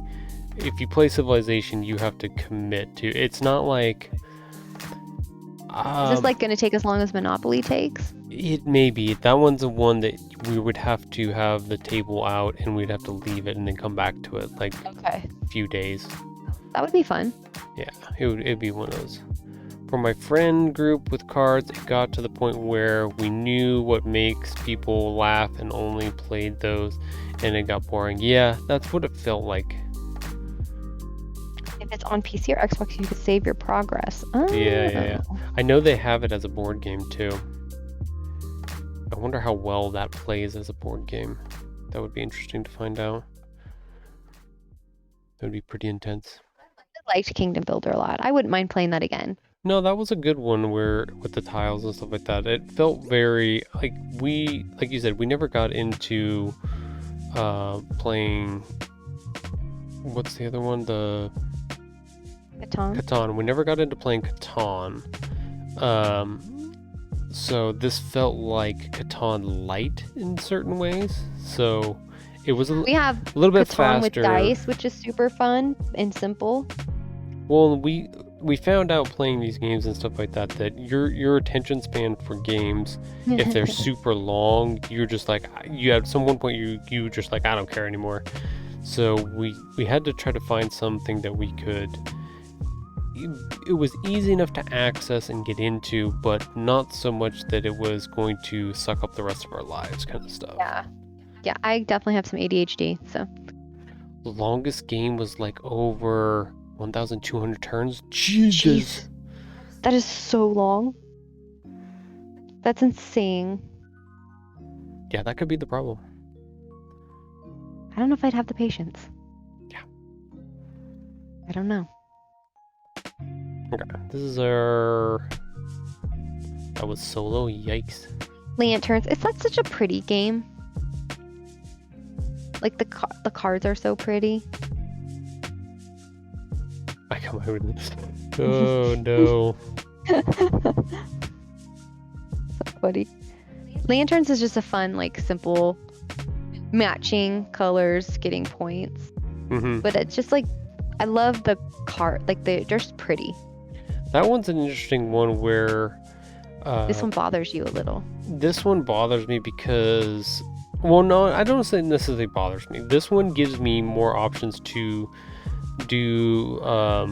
If you play Civilization, you have to commit to... It's not like... Is this like going to take as long as Monopoly takes? It may be. That one's the one that we would have to have the table out and we'd have to leave it and then come back to it like Okay. a few days. That would be fun. Yeah, it'd be one of those. For my friend group with cards, it got to the point where we knew what makes people laugh and only played those, and it got boring. Yeah, that's what it felt like. If it's on PC or Xbox, you could save your progress. Oh. Yeah. I know they have it as a board game too. I wonder how well that plays as a board game. That would be interesting to find out. That would be pretty intense. I liked Kingdom Builder a lot. I wouldn't mind playing that again. No, that was a good one where with the tiles and stuff like that. It felt very like you said, we never got into playing, what's the other one? The Catan. We never got into playing Catan. So this felt like Catan light in certain ways. So it was We have a little bit Catan faster. with dice, which is super fun and simple. Well, we found out playing these games and stuff like that your attention span for games, if they're super long, you're just like, you at some one point you just like, I don't care anymore. So we had to try to find something that we could. It was easy enough to access and get into, but not so much that it was going to suck up the rest of our lives, kind of stuff. Yeah, I definitely have some ADHD, so. The longest game was like over 1,200 turns. Jesus. Jeez. That is so long. That's insane. Yeah, that could be the problem. I don't know if I'd have the patience. Yeah. I don't know. Okay, this is our... That was solo, yikes. Lanterns. It's like such a pretty game. Like the cards are so pretty. I come out with this. Oh no. So funny. Lanterns is just a fun, like, simple matching colors, getting points. But it's just like, I love the card. Like, they're just pretty. That one's an interesting one where... this one bothers you a little. This one bothers me because... Well, no, I don't say necessarily bothers me. This one gives me more options to do a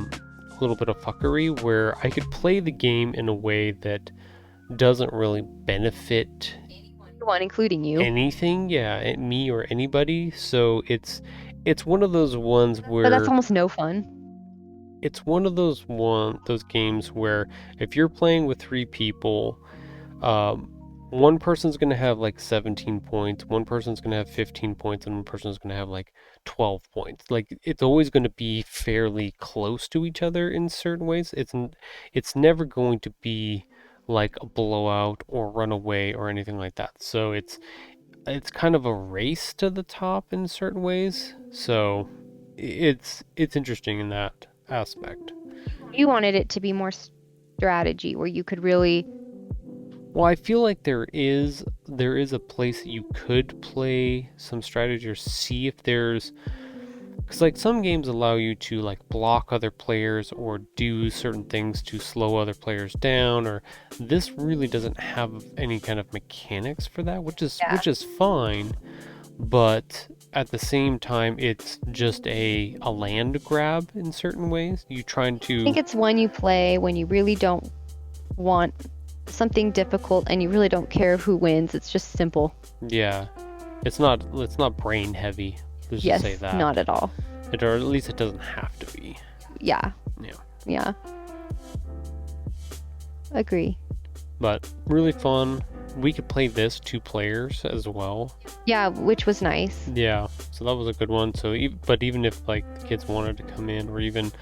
little bit of fuckery where I could play the game in a way that doesn't really benefit Anyone, including you. anything, yeah, me or anybody. So it's one of those ones where... But that's almost no fun. It's one of those games where if you're playing with 3 people, Um, one person's gonna have like 17 points, one person's gonna have 15 points, and one person's gonna have like 12 points. Like it's always gonna be fairly close to each other in certain ways. It's never going to be like a blowout or runaway or anything like that. So it's kind of a race to the top in certain ways. So it's interesting in that aspect. You wanted it to be more strategy where you could really. Well, I feel like there is a place that you could play some strategy or see if there's because like some games allow you to like block other players or do certain things to slow other players down or this really doesn't have any kind of mechanics for that, which is Yeah. fine, but at the same time it's just a land grab in certain ways. You trying I think to it's one you play when you really don't want something difficult and you really don't care who wins. It's just simple. yeah. It's not brain heavy. Let's just say Yes, that. not at all. Or at least it doesn't have to be. Yeah. Yeah. Yeah. Agree. But really fun. We could play this 2 players as well. Yeah, which was nice. Yeah, so that was a good one. So, but even if like the kids wanted to come in, or even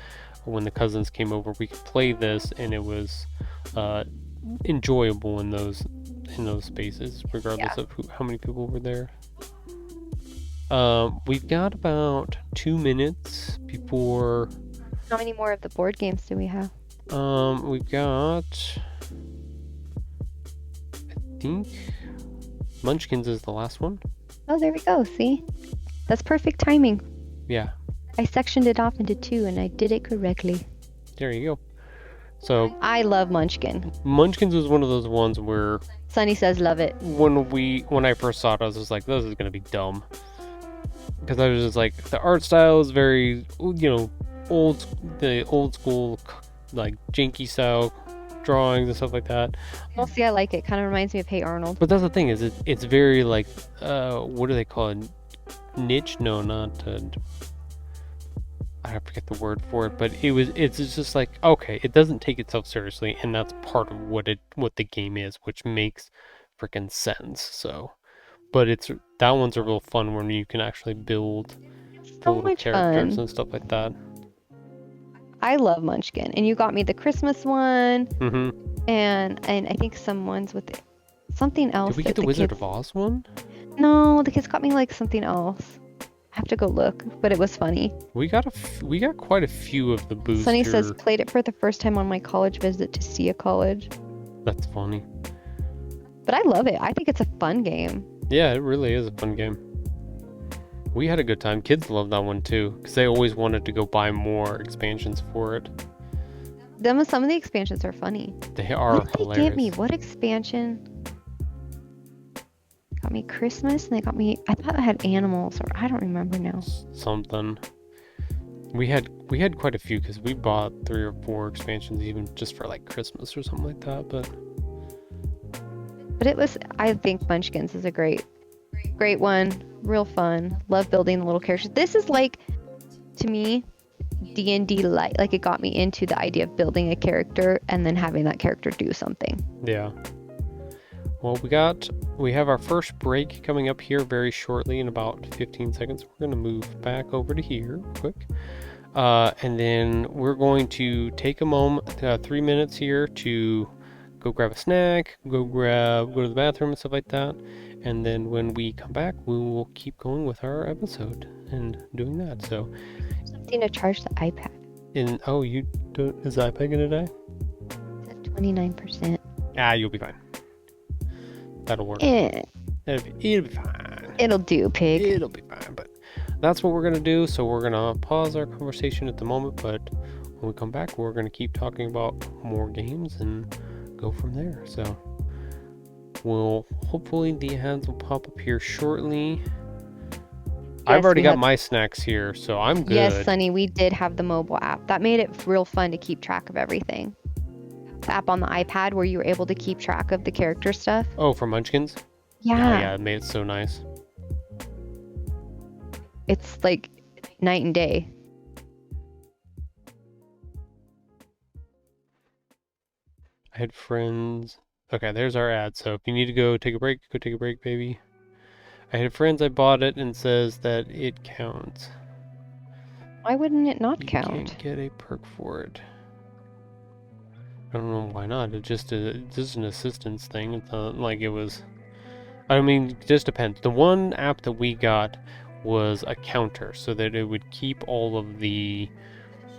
when the cousins came over, we could play this, and it was enjoyable in those spaces, regardless of how many people were there. We've got about 2 minutes before. How many more of the board games do we have? We've got. I think Munchkins is the last one. Oh, there we go. See? That's perfect timing. Yeah. I sectioned it off into 2 and I did it correctly. There you go. So I love Munchkin. Munchkins was one of those ones where Sunny says love it. when I first saw it, I was just like, this is gonna be dumb. Because I was just like, the art style is very, the old school, like janky style drawings and stuff like that. Well, see, I like it. Kind of reminds me of Hey Arnold. But that's the thing is, it's very like, what do they call it? Niche? No, not. I forget the word for it, but it's just like, okay, it doesn't take itself seriously, and that's part of what the game is, which makes freaking sense. So, but that one's a real fun one where you can actually build the little characters and stuff like that. I love Munchkin, and you got me the Christmas one, Mm-hmm. and I think some ones with something else. Did we get the Wizard of Oz one? No, the kids got me like something else. I have to go look, but it was funny. We got quite a few of the boosters. Sunny says played it for the first time on my college visit to see a college. That's funny. But I love it. I think it's a fun game. Yeah, it really is a fun game. We had a good time. Kids love that one too, because they always wanted to go buy more expansions for it. Some of the expansions are funny. They are What did hilarious. they give me? What expansion? Got me Christmas, and they got me. I thought I had animals, or I don't remember now. Something. We had quite a few because we bought 3 or 4 expansions even just for like Christmas or something like that. But it was. I think Munchkins is a great one. Real fun. Love building the little characters. This is like, to me, D&D light. Like it got me into the idea of building a character and then having that character do something. Yeah. Well, we have our first break coming up here very shortly in about 15 seconds. We're going to move back over to here real quick. And then we're going to take a moment, 3 minutes here to go grab a snack, go to the bathroom and stuff like that. And then when we come back, we will keep going with our episode and doing that. So, Something to charge the iPad. Is the iPad going to die? It's at 29%. You'll be fine. That'll work. Eh, It'll be fine. it'll do, pig. It'll be fine, but that's what we're going to do. So we're going to pause our conversation at the moment, but when we come back, we're going to keep talking about more games and go from there. So hopefully the ads will pop up here shortly. I've already got my snacks here, so I'm good. Yes, Sunny, we did have the mobile app. That made it real fun to keep track of everything. The app on the iPad where you were able to keep track of the character stuff. Oh, for Munchkins? Yeah. It made it so nice. It's like night and day. I had friends Okay, there's our ad. So if you need to go take a break, go take a break, baby. I had friends I bought it and says that it counts. Why wouldn't it not You count? can't get a perk for it. I don't know why not. It's just an assistance thing. It's not like it was. I mean, it just depends. The one app that we got was a counter, so that it would keep all of the.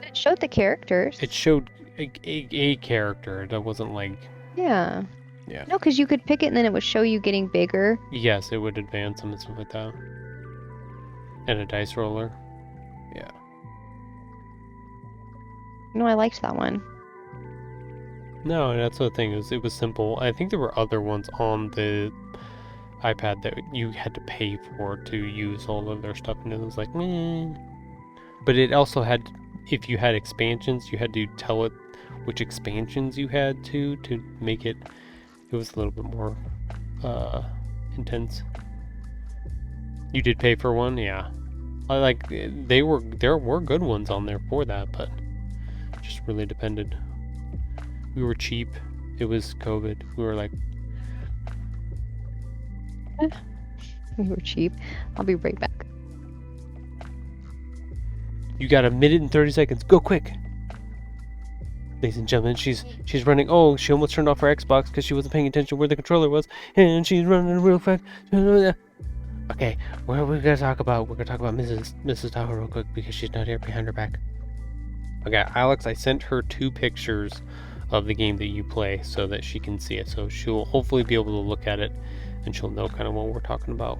It showed the characters. It showed a character. That wasn't like. Yeah. Yeah. No, because you could pick it and then it would show you getting bigger. Yes, it would advance them and stuff like that. And a dice roller. Yeah. No, I liked that one. No, that's the thing. It was simple. I think there were other ones on the iPad that you had to pay for to use all of their stuff, and it was like, meh. But it also had, if you had expansions, you had to tell it which expansions you had to make it. It was a little bit more intense. You did pay for one, yeah. I like there were good ones on there for that, but it just really depended. We were cheap. It was COVID. We were like, We were cheap. I'll be right back. you got 1 minute and 30 seconds. Go quick. Ladies and gentlemen, she's running. Oh, she almost turned off her Xbox because she wasn't paying attention where the controller was, and she's running real fast. Okay, we're gonna talk about Mrs. Tahoe real quick because she's not here behind her back. Okay, Alex, I sent her 2 pictures of the game that you play so that she can see it. So she'll hopefully be able to look at it and she'll know kind of what we're talking about.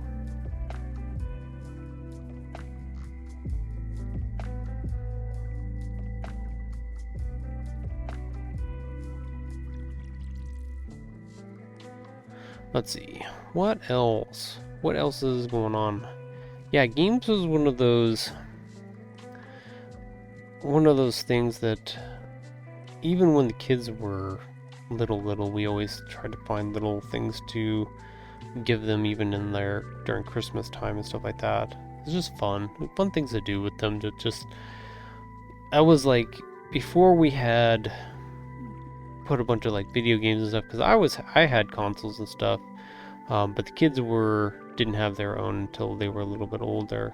Let's see. What else? What else is going on? Yeah, games was one of those things that even when the kids were little, we always tried to find little things to give them even in there during Christmas time and stuff like that. It's just fun things to do with them. To just, I was like, before we had put a bunch of like video games and stuff, because I had consoles and stuff, but the kids didn't have their own until they were a little bit older.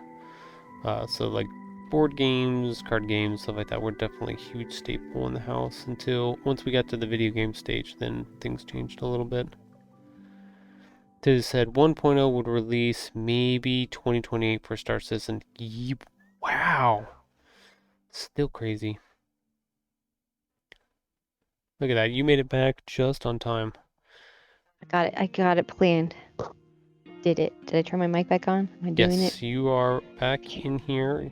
So like board games, card games, stuff like that were definitely a huge staple in the house until once we got to the video game stage, then things changed a little bit. They said 1.0 would release maybe 2028 for Star Citizen. Wow. Still crazy. Look at that. You made it back just on time. I got it planned. Did I turn my mic back on? Am I doing it? Yes, you are back in here.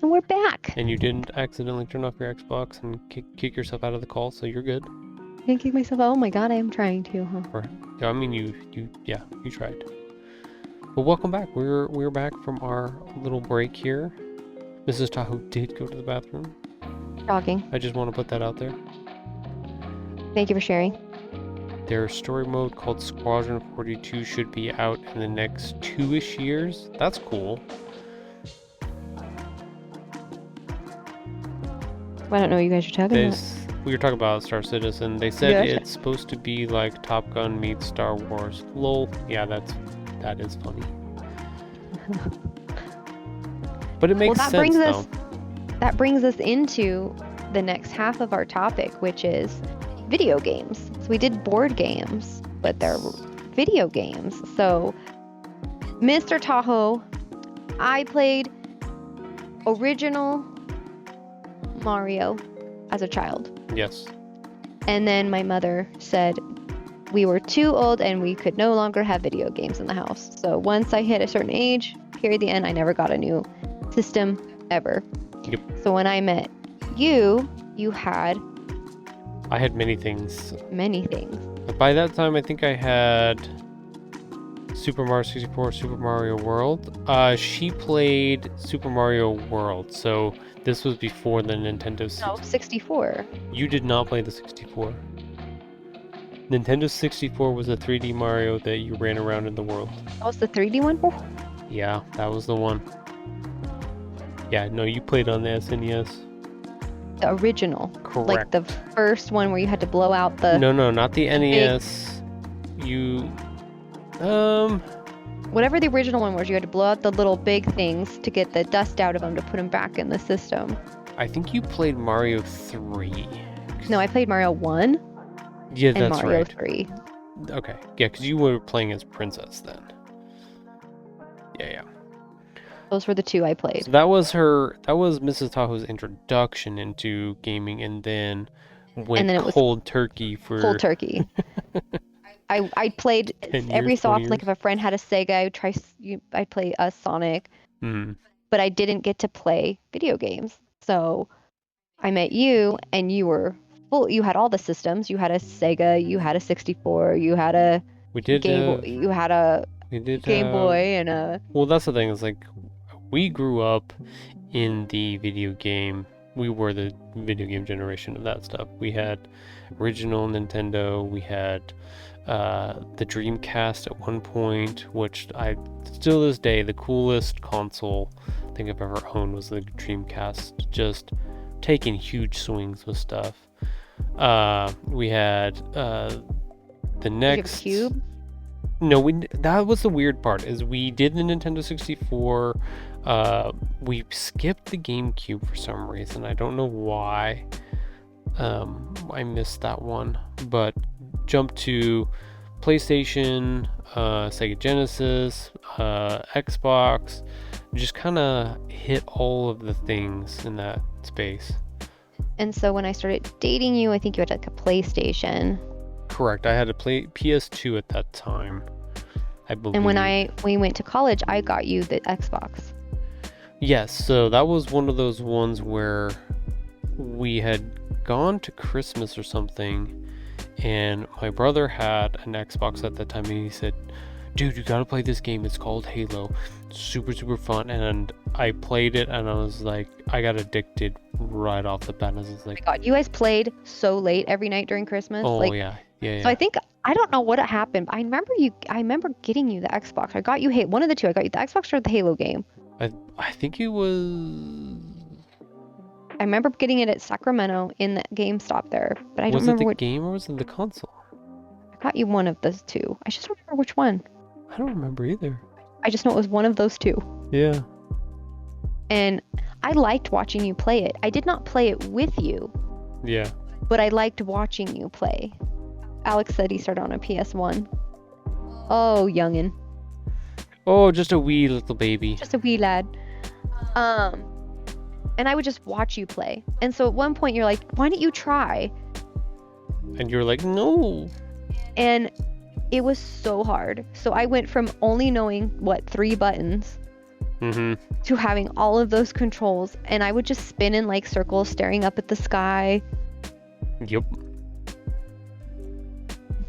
And we're back. And you didn't accidentally turn off your Xbox and kick yourself out of the call, so you're good. I can't kick myself out. Oh my god, I am trying to, huh? I mean, you tried. Well, welcome back. We're back from our little break here. Mrs. Tahoe did go to the bathroom. Shocking. I just want to put that out there. Thank you for sharing. Their story mode called Squadron 42 should be out in the next 2-ish years. That's cool. I don't know what you guys are talking about. We were talking about Star Citizen. They said it's supposed to be like Top Gun meets Star Wars. Lol. Yeah, that is funny. But it makes sense though. That brings us into the next half of our topic, which is video games. So we did board games, but they're video games. So Mr. Tahoe, I played original Mario as a child. Yes. And then my mother said we were too old and we could no longer have video games in the house. So once I hit a certain age, period, the end, I never got a new system ever. Yep. So when I met you had... I had many things. Many things. But by that time, I think I had Super Mario 64, Super Mario World. She played Super Mario World, so this was before the Nintendo 64. No, 64. You did not play the 64. Nintendo 64 was a 3D Mario that you ran around in the world. That was the 3D one? Yeah, that was the one. Yeah, no, you played on the SNES. The original. Like Correct. the first one where you had to blow out the No, not the big, NES. You, um, whatever the original one was, you had to blow out the little big things to get the dust out of them to put them back in the system. I think you played Mario 3. No, I played Mario 1 Yeah, and that's Mario right. 3. Okay, yeah, because you were playing as Princess then. Yeah. Those were the two I played. So that was Mrs. Tahoe's introduction into gaming, and then went And then it was cold turkey for cold turkey. I played 10 every years, so 20 often. Like years. if a friend had a Sega, I'd play Sonic, Hmm. but I didn't get to play video games. So I met you, and you were full. You had all the systems. You had a Sega. You had a 64. You had a We did Game Boy. You had a we did Game Boy and a. well, that's the thing, is like we grew up in the video game. We were the video game generation of that stuff. We had original Nintendo, we had the Dreamcast at one point, which I still this day, the coolest console I think I've ever owned was the Dreamcast, just taking huge swings with stuff. We had the Did you have a next cube? No, that was the weird part, is we did the Nintendo 64. We skipped the GameCube for some reason. I don't know why. I missed that one, but jumped to PlayStation, Sega Genesis, Xbox. Just kind of hit all of the things in that space. And so when I started dating you, I think you had like a PlayStation. Correct. I had a PS2 at that time, I believe. And when we went to college, I got you the Xbox. Yes, so that was one of those ones where we had gone to Christmas or something, and my brother had an Xbox at that time, and he said, dude, you gotta play this game, it's called Halo, super fun. And I played it, and I was like, I got addicted right off the bat. I was like, Oh my God, you guys played so late every night during Christmas. oh like, yeah. So I don't know what happened, but I remember getting you the Xbox. I got you one of the two. I got you the Xbox or the Halo game. I think it was. I remember getting it at Sacramento in the GameStop there, but I don't Was it remember the what. game or was it the console? I got you one of those two. I just don't remember which one. I don't remember either. I just know it was one of those two. Yeah. And I liked watching you play it. I did not play it with you, Yeah. but I liked watching you play. Alex said he started on a PS1. Oh, youngin'. Oh, just a wee little baby. Just a wee lad. And I would just watch you play. And so at one point you're like, why don't you try? And you're like, no. And it was so hard. So I went from only knowing, 3 buttons to having all of those controls. And I would just spin in like circles, staring up at the sky. Yep.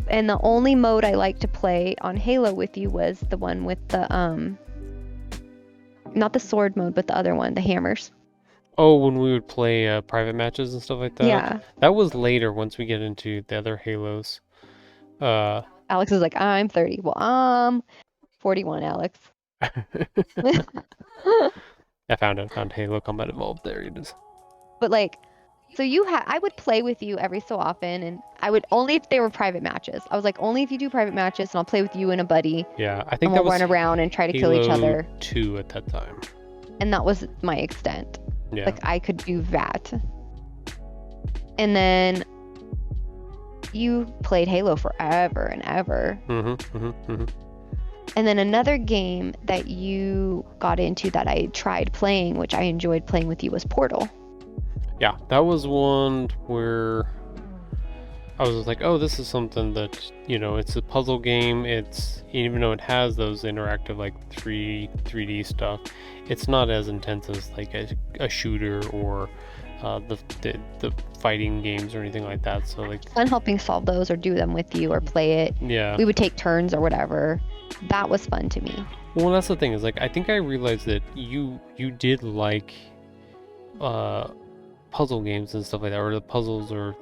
And the only mode I liked to play on Halo with you was the one with the, not the sword mode, but the other one, the hammers. Oh, when we would play private matches and stuff like that? Yeah. That was later, once we get into the other Halos. Alex is like, I'm 30. Well, I'm 41, Alex. I found Halo Combat Evolved. There it is. But like, so I would play with you every so often, and I would only if they were private matches. I was like, only if you do private matches, and I'll play with you and a buddy. Yeah, I And think we'll that was run around and try to kill each Halo other. 2 at that time. And that was my extent. Yeah. Like I could do that. And then you played Halo forever and ever. And then another game that you got into that I tried playing, which I enjoyed playing with you, was Portal. Yeah, that was one where I was just like, oh, this is something that, it's a puzzle game. It's, even though it has those interactive, like 3D stuff, it's not as intense as like a shooter or the fighting games or anything like that. So like, Fun helping solve those or do them with you or play it. yeah. We would take turns or whatever. That was fun to me. Well, that's the thing, is like, I think I realized that you did like puzzle games and stuff like that, or the puzzles, or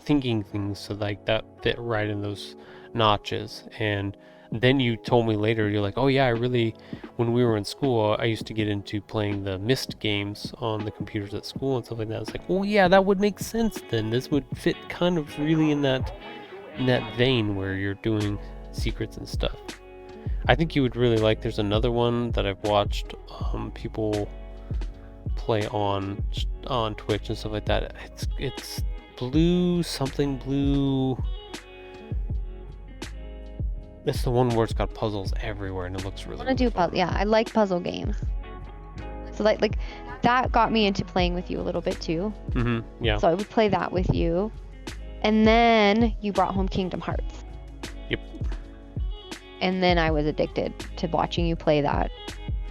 thinking things so like that fit right in those notches. And then you told me later, you're like, oh yeah, when we were in school, I used to get into playing the Myst games on the computers at school and stuff like that. It's like, oh yeah, that would make sense then. This would fit kind of really in that vein where you're doing secrets and stuff. I think you would really like. There's another one that I've watched people play on Twitch and stuff like that. It's blue something blue. It's the one where it's got puzzles everywhere and it looks really. I want to do puzzle. Yeah, I like puzzle games. So like that got me into playing with you a little bit too. Yeah. So I would play that with you, and then you brought home Kingdom Hearts. Yep. And then I was addicted to watching you play that.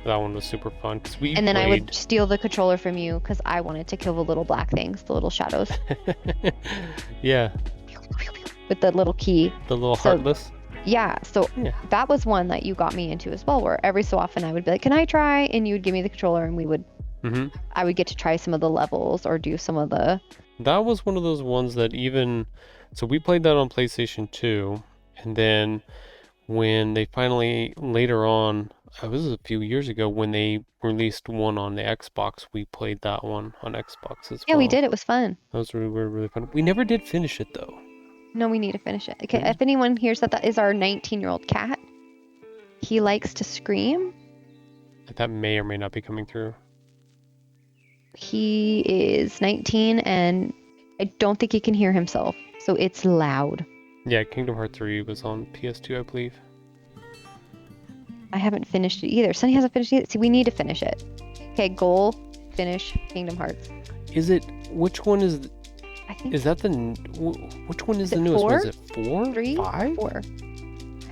That one was super fun because And then I would steal the controller from you because I wanted to kill the little black things, the little shadows. Yeah. With the little key. The little heartless. Yeah, so that was one that you got me into as well, where every so often I would be like, can I try? And you would give me the controller and we would, I would get to try some of the levels or do some of the... That was one of those ones that so we played that on PlayStation 2, and then when they finally, later on, this was a few years ago, when they released one on the Xbox, we played that one on Xbox as well. Yeah, we did, it was fun. That was really fun. We never did finish it though. No, we need to finish it. Okay, if anyone hears that is our 19-year-old cat, he likes to scream. That may or may not be coming through. He is 19 and I don't think he can hear himself, so it's loud. Yeah, Kingdom Hearts 3 was on PS2, I believe. I haven't finished it either. Sunny hasn't finished it. See, we need to finish it. Okay, goal, finish Kingdom Hearts. Which one is... I think Is that which one is the newest one? Is it 4? 3? 5? 4. I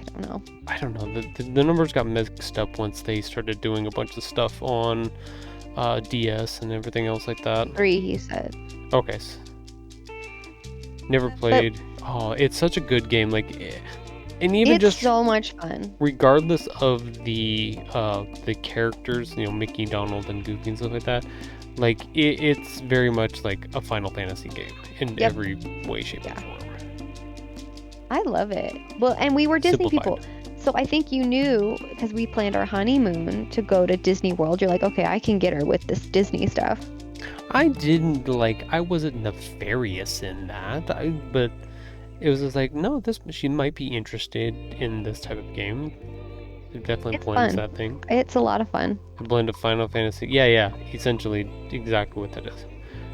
don't know. I don't know. The numbers got mixed up once they started doing a bunch of stuff on DS and everything else like that. 3, he said. Okay. Never played. It's such a good game. Like, and even it's just so much fun. Regardless of the characters, Mickey, Donald, and Goofy and stuff like that. Like, it's very much like a Final Fantasy game in every way, shape, and form. I love it. Well, and we were Disney people. So I think you knew, because we planned our honeymoon to go to Disney World. You're like, okay, I can get her with this Disney stuff. I wasn't nefarious in that. But it was just like, no, she might be interested in this type of game. It definitely blends that thing. It's a lot of fun. A blend of Final Fantasy. Yeah. Essentially, exactly what that is.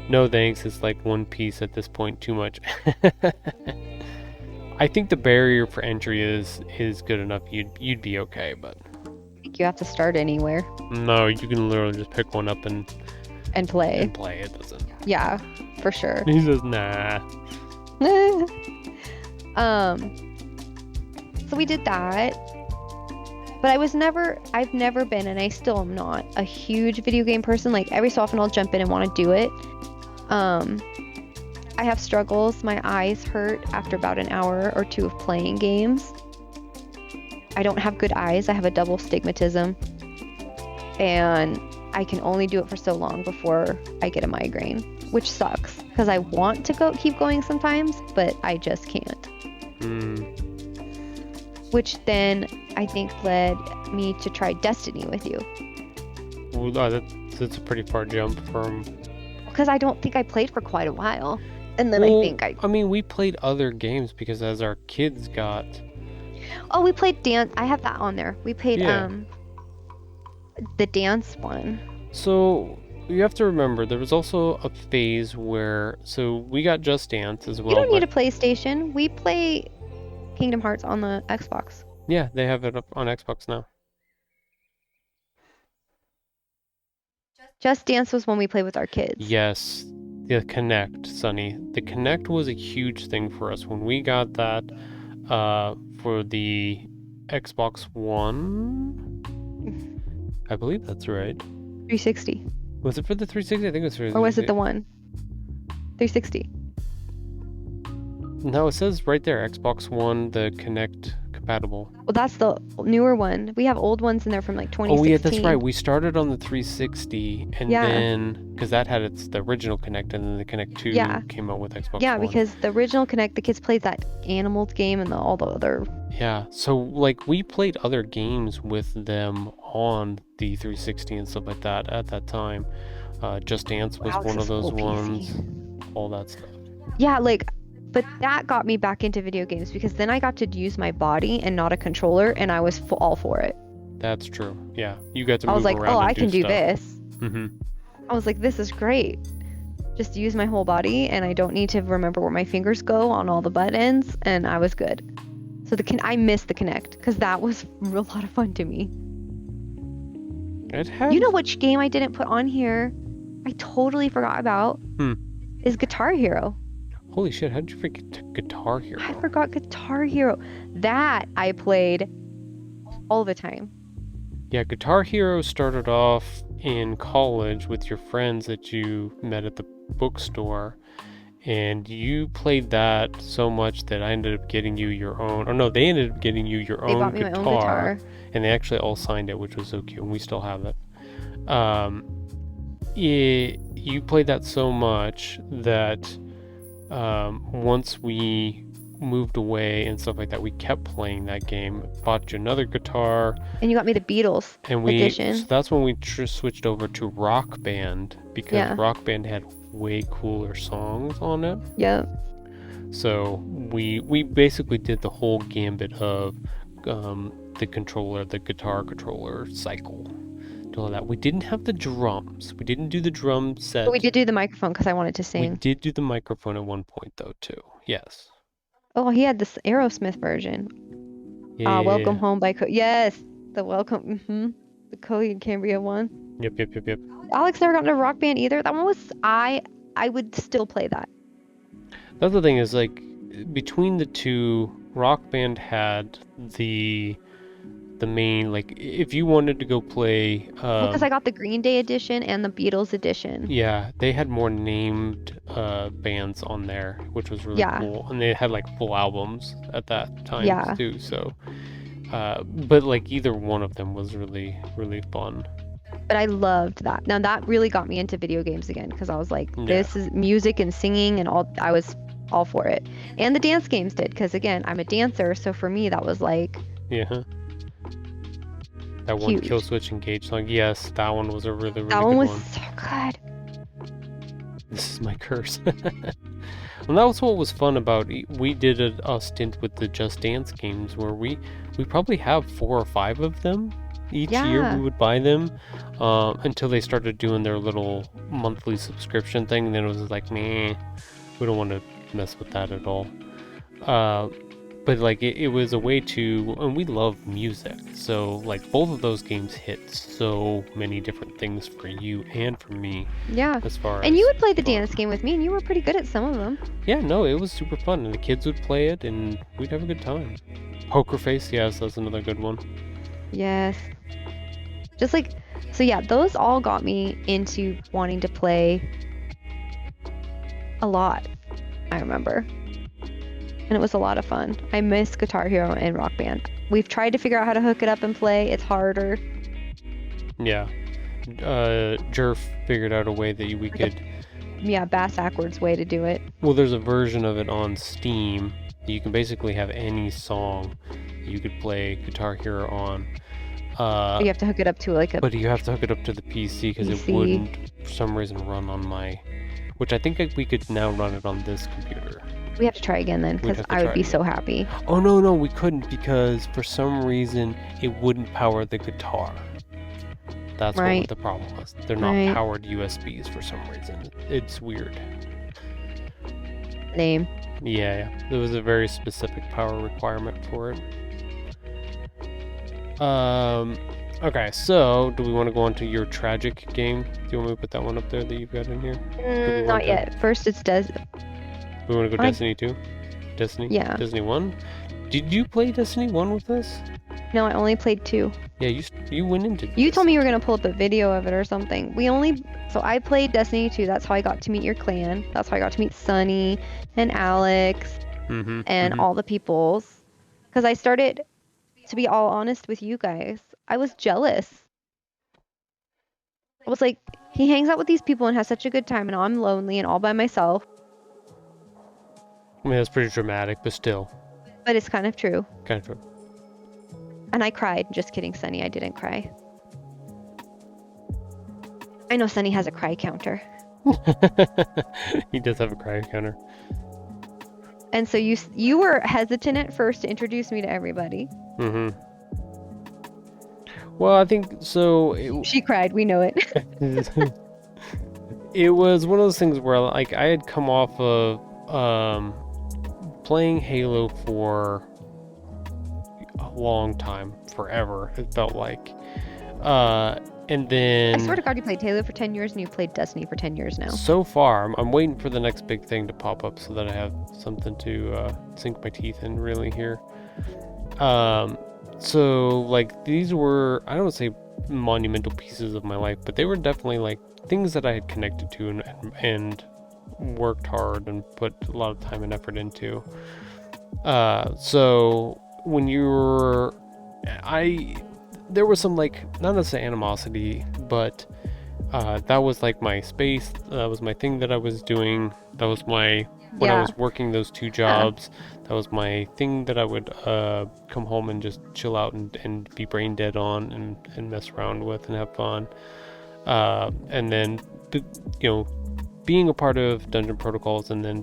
No thanks. It's like One Piece at this point. Too much. I think the barrier for entry is good enough. You'd be okay, but I think you have to start anywhere. No, you can literally just pick one up and play. And play. It doesn't. Yeah, for sure. He says nah. So we did that. But I've never been, and I still am not, a huge video game person. Like, every so often I'll jump in and want to do it. I have struggles. My eyes hurt after about an hour or two of playing games. I don't have good eyes. I have a double stigmatism. And I can only do it for so long before I get a migraine, which sucks, because I want to keep going sometimes, but I just can't. Which then I think led me to try Destiny with you. Well, that's a pretty far jump from... Because I don't think I played for quite a while. And then I mean, we played other games because as our kids got... Oh, we played dance. I have that on there. We played the dance one. So you have to remember, there was also a phase where... So we got Just Dance as well. You don't need a PlayStation. We play Kingdom Hearts on the Xbox. Yeah, they have it up on Xbox now. Just Dance was when we played with our kids. Yes, the Kinect, Sonny. The Kinect was a huge thing for us when we got that for the Xbox One. I believe that's right. 360. Was it for the 360? I think it was for the 360. Or was it the one? 360. No, it says right there, Xbox One, the Kinect compatible. Well, that's the newer one. We have old ones in there from like 2016. Oh yeah, that's right. We started on the 360, and then because that had the original Kinect, and then the Kinect 2 came out with Xbox One. Yeah, because the original Kinect, the kids played that Animals game and all the other Yeah, so like we played other games with them on the 360 and stuff like that at that time. Just Dance was one of Alex's those whole PC. ones, all that stuff. Yeah, like, but that got me back into video games because then I got to use my body and not a controller, and I was all for it. That's true. Yeah, you got to I was move like, oh, around and I do can do stuff. this. Mm-hmm. I was like, this is great. Just use my whole body, and I don't need to remember where my fingers go on all the buttons, and I was good. So I missed the Kinect because that was a lot of fun to me. It had. You know which game I didn't put on here? I totally forgot about. Is Guitar Hero. Holy shit! How did you forget Guitar Hero? I forgot Guitar Hero. That I played all the time. Yeah, Guitar Hero started off in college with your friends that you met at the bookstore, and you played that so much that I ended up getting you your own. Or no, they ended up getting you your They own bought me guitar, my own guitar. and they actually all signed it, which was so cute, and we still have it. You played that so much that once we moved away and stuff like that, we kept playing that game. Bought you another guitar, And you got me the Beatles and edition. So that's when we switched over to Rock Band because Rock Band had way cooler songs on it. Yep. So we basically did the whole gambit of the guitar controller cycle. All that. We didn't have the drums. We didn't do the drum set. But we did do the microphone because I wanted to sing. We did do the microphone at one point though too. Yes. Oh, he had this Aerosmith version. Yeah. Welcome Home by yes, the Welcome. The Cody and Cambria one. Yep. Alex never got into Rock Band either. That one was I would still play that. The other thing is like between the two, Rock Band had the main, like if you wanted to go play because I got the Green Day edition and the Beatles edition. Yeah, they had more named bands on there, which was really cool, and they had like full albums at that time too. So but like either one of them was really fun. But I loved that. Now that really got me into video games again because I was like, this is music and singing and all. I was all for it, and the dance games did because again I'm a dancer, so for me that was like that one Kill Switch Engage song. Yes, that one was a really good one. That one was so good. This is my curse. And that was what was fun about we did a stint with the Just Dance games where we probably have 4 or 5 of them each year. We would buy them until they started doing their little monthly subscription thing, and then it was like, meh, we don't want to mess with that at all. But like it was a way to, and we love music, so like both of those games hit so many different things for you and for me. Yeah. As far and you would play the dance game with me, and you were pretty good at some of them. Yeah, no, it was super fun, and the kids would play it, and we'd have a good time. Poker Face, yes, that's another good one. Yes. Just like, so yeah, those all got me into wanting to play a lot, I remember. And it was a lot of fun. I miss Guitar Hero and Rock Band. We've tried to figure out how to hook it up and play. It's harder. Yeah. Jerf figured out a way that we could... bass-backwards way to do it. Well, there's a version of it on Steam. You can basically have any song you could play Guitar Hero on. You have to hook it up to like a... But you have to hook it up to the PC because it wouldn't, for some reason, run on my... Which I think we could now run it on this computer. We have to try again then, because I would be so happy. Oh, no, we couldn't because for some reason it wouldn't power the guitar. That's what the problem was. They're not powered USBs for some reason. It's weird. Name. Yeah. There was a very specific power requirement for it. Okay, so do we want to go on to your tragic game? Do you want me to put that one up there that you've got in here? Not yet. First it's We want to go Destiny 2? Destiny? Yeah. Destiny 1? Did you play Destiny 1 with us? No, I only played 2. Yeah, you went into this. You told me you were going to pull up a video of it or something. So I played Destiny 2. That's how I got to meet your clan. That's how I got to meet Sunny and Alex and all the peoples. Because I started, to be all honest with you guys, I was jealous. I was like, he hangs out with these people and has such a good time, and I'm lonely and all by myself. I mean, that's pretty dramatic, but still. But it's kind of true. Kind of true. And I cried. Just kidding, Sunny. I didn't cry. I know Sunny has a cry counter. He does have a cry counter. And so you were hesitant at first to introduce me to everybody. Mm-hmm. Well, I think so. She cried. We know it. It was one of those things where, like, I had come off of playing Halo for a long time, forever. It felt like, and then I swear to God, you played Tahoe for 10 years and you played Destiny for 10 years now. so far, I'm waiting for the next big thing to pop up so that I have something to sink my teeth in really here. So like these were, I don't say monumental pieces of my life, but they were definitely like things that I had connected to and worked hard and put a lot of time and effort into. So when there was some, like, not necessarily animosity, but that was like my space. That was my thing that I was doing. That was when I was working those two jobs. That was my thing that I would come home and just chill out and be brain dead on and mess around with and have fun. And then, being a part of Dungeon Protocols and then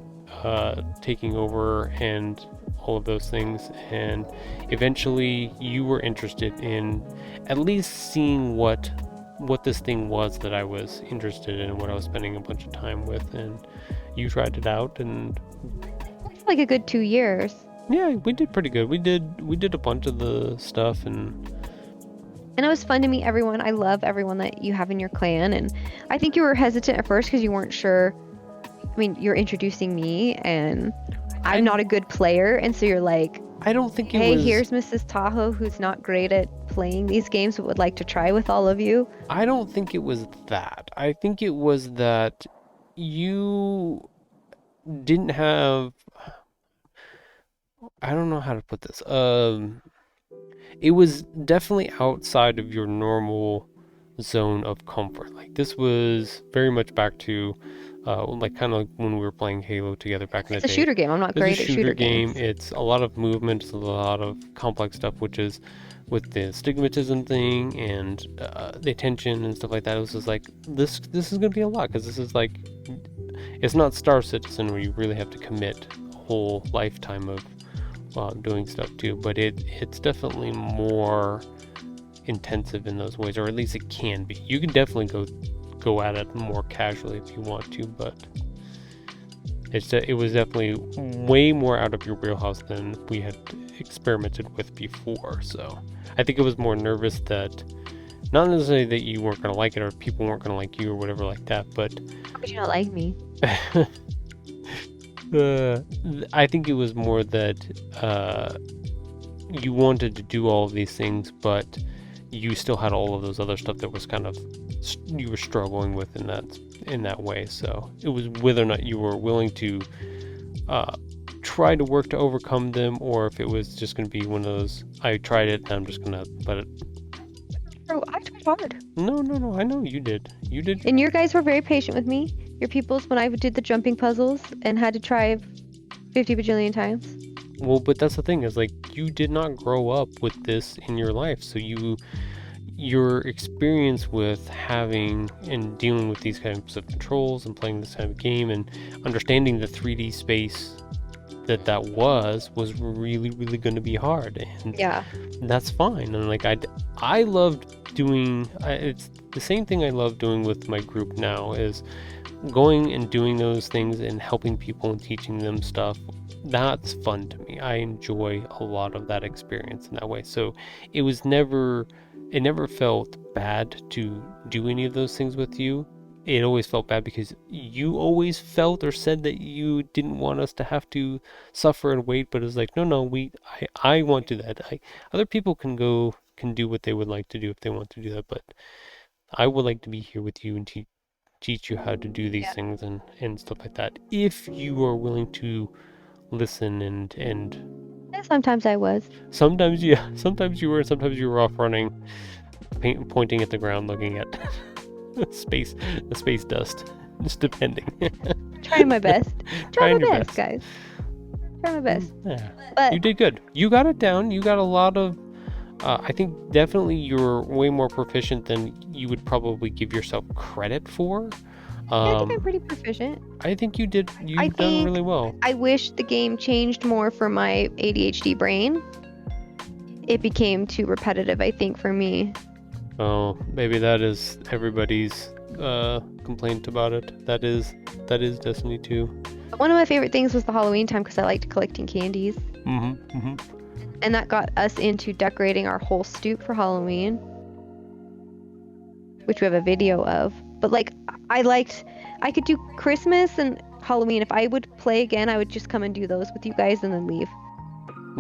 taking over and all of those things. And eventually you were interested in at least seeing what this thing was that I was interested in and what I was spending a bunch of time with, and you tried it out, and like a good 2 years. Yeah, we did pretty good. We did a bunch of the stuff, and it was fun to meet everyone. I love everyone that you have in your clan, and I think you were hesitant at first because you weren't sure. I mean, you're introducing me, and I'm not a good player, and so you're like, I don't think it hey, was... here's Mrs. Tahoe, who's not great at playing these games, but would like to try with all of you. I don't think it was that. I think it was that you didn't have... I don't know how to put this. It was definitely outside of your normal zone of comfort. Like, this was very much back to like kind of like when we were playing Halo together back in the day. It's a shooter game. I'm not great at shooter games. It's a lot of movement, it's a lot of complex stuff, which is with the stigmatism thing and the attention and stuff like that. It was just like, this is going to be a lot, because this is like, it's not Star Citizen where you really have to commit a whole lifetime of doing stuff too, but it's definitely more intensive in those ways, or at least it can be. You can definitely go at it more casually if you want to, but it was definitely way more out of your wheelhouse than we had experimented with before. So I think it was more nervous that, not necessarily that you weren't going to like it or people weren't going to like you or whatever like that, but how could you not like me? I think it was more that you wanted to do all of these things, but you still had all of those other stuff that was kind of, you were struggling with in that way. So it was whether or not you were willing to try to work to overcome them, or if it was just going to be one of those, I tried it and I'm just going to let it. Bro, I tried hard. No, I know you did. And your guys were very patient with me. Your peoples, when I did the jumping puzzles and had to try 50 bajillion times. Well, but that's the thing, is like, you did not grow up with this in your life, so your experience with having and dealing with these kinds of controls and playing this kind of game and understanding the 3D space that was really, really going to be hard, and yeah, that's fine. And like, I loved doing, it's the same thing I love doing with my group now, is going and doing those things and helping people and teaching them stuff. That's fun to me. I enjoy a lot of that experience in that way. So it never felt bad to do any of those things with you. It always felt bad because you always felt or said that you didn't want us to have to suffer and wait, but it's like, no, I want to do that. Other people can do what they would like to do if they want to do that, but I would like to be here with you and teach you how to do these things and stuff like that, if you are willing to listen and sometimes I was. Sometimes you were, sometimes you were off running, pointing at the ground, looking at space dust, just depending. Trying my best. Trying my best, best, guys. Try my best. Yeah, But you did good. You got it down. You got a lot of. I think definitely you're way more proficient than you would probably give yourself credit for. yeah, I think I'm pretty proficient. I think you did. I You've done think really well. I wish the game changed more for my ADHD brain. It became too repetitive, I think, for me. Oh, maybe that is everybody's complaint about it. That is Destiny 2. One of my favorite things was the Halloween time because I liked collecting candies. Mm-hmm. Mm-hmm. And that got us into decorating our whole stoop for Halloween, which we have a video of. But like, I could do Christmas and Halloween. If I would play again, I would just come and do those with you guys and then leave.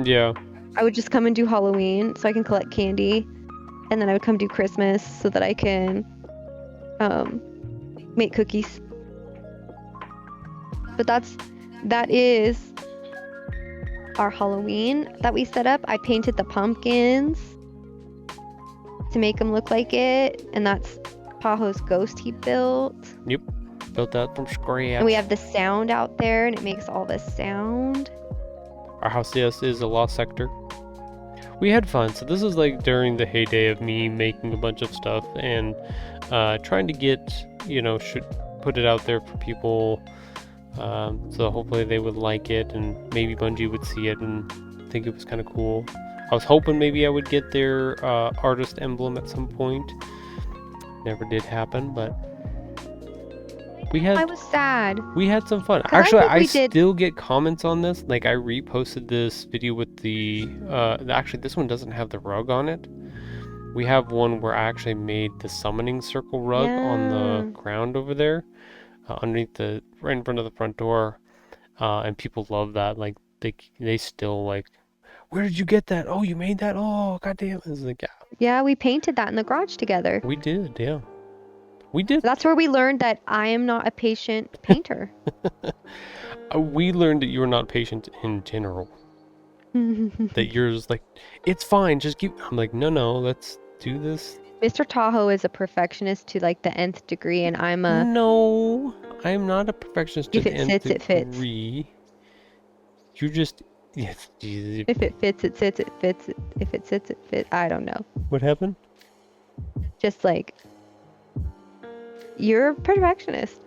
Yeah. I would just come and do Halloween so I can collect candy, and then I would come do Christmas so that I can make cookies. But that is our Halloween that we set up. I painted the pumpkins to make them look like it, and that's Tahoe's ghost he built. Yep. Built that from scratch. And we have the sound out there, and it makes all this sound. Our house, yes, is a lost sector. We had fun. So this is like during the heyday of me making a bunch of stuff and trying to get, should put it out there for people. So hopefully they would like it, and maybe Bungie would see it and think it was kind of cool. I was hoping maybe I would get their artist emblem at some point. Never did happen, but I was sad. We had some fun. 'Cause Actually, I think we still get comments on this. Like, I reposted this video with the actually this one doesn't have the rug on it. We have one where I actually made the summoning circle rug on the ground over there, underneath right in front of the front door, and people love that. Like, they still like, where did you get that? Oh, you made that? Oh, goddamn! It's like, yeah. Yeah, we painted that in the garage together. We did, yeah. We did. So that's where we learned that I am not a patient painter. We learned that you're not patient in general. That you're just like, it's fine, just keep. I'm like, no, let's do this. Mr. Tahoe is a perfectionist to like the nth degree, and I'm a. No, I'm not a perfectionist to If the it nth sits, it fits. degree. You're just, yes, Jesus. If it fits, it sits, it fits. If it sits, it fits. I don't know. What happened? Just like, you're a perfectionist.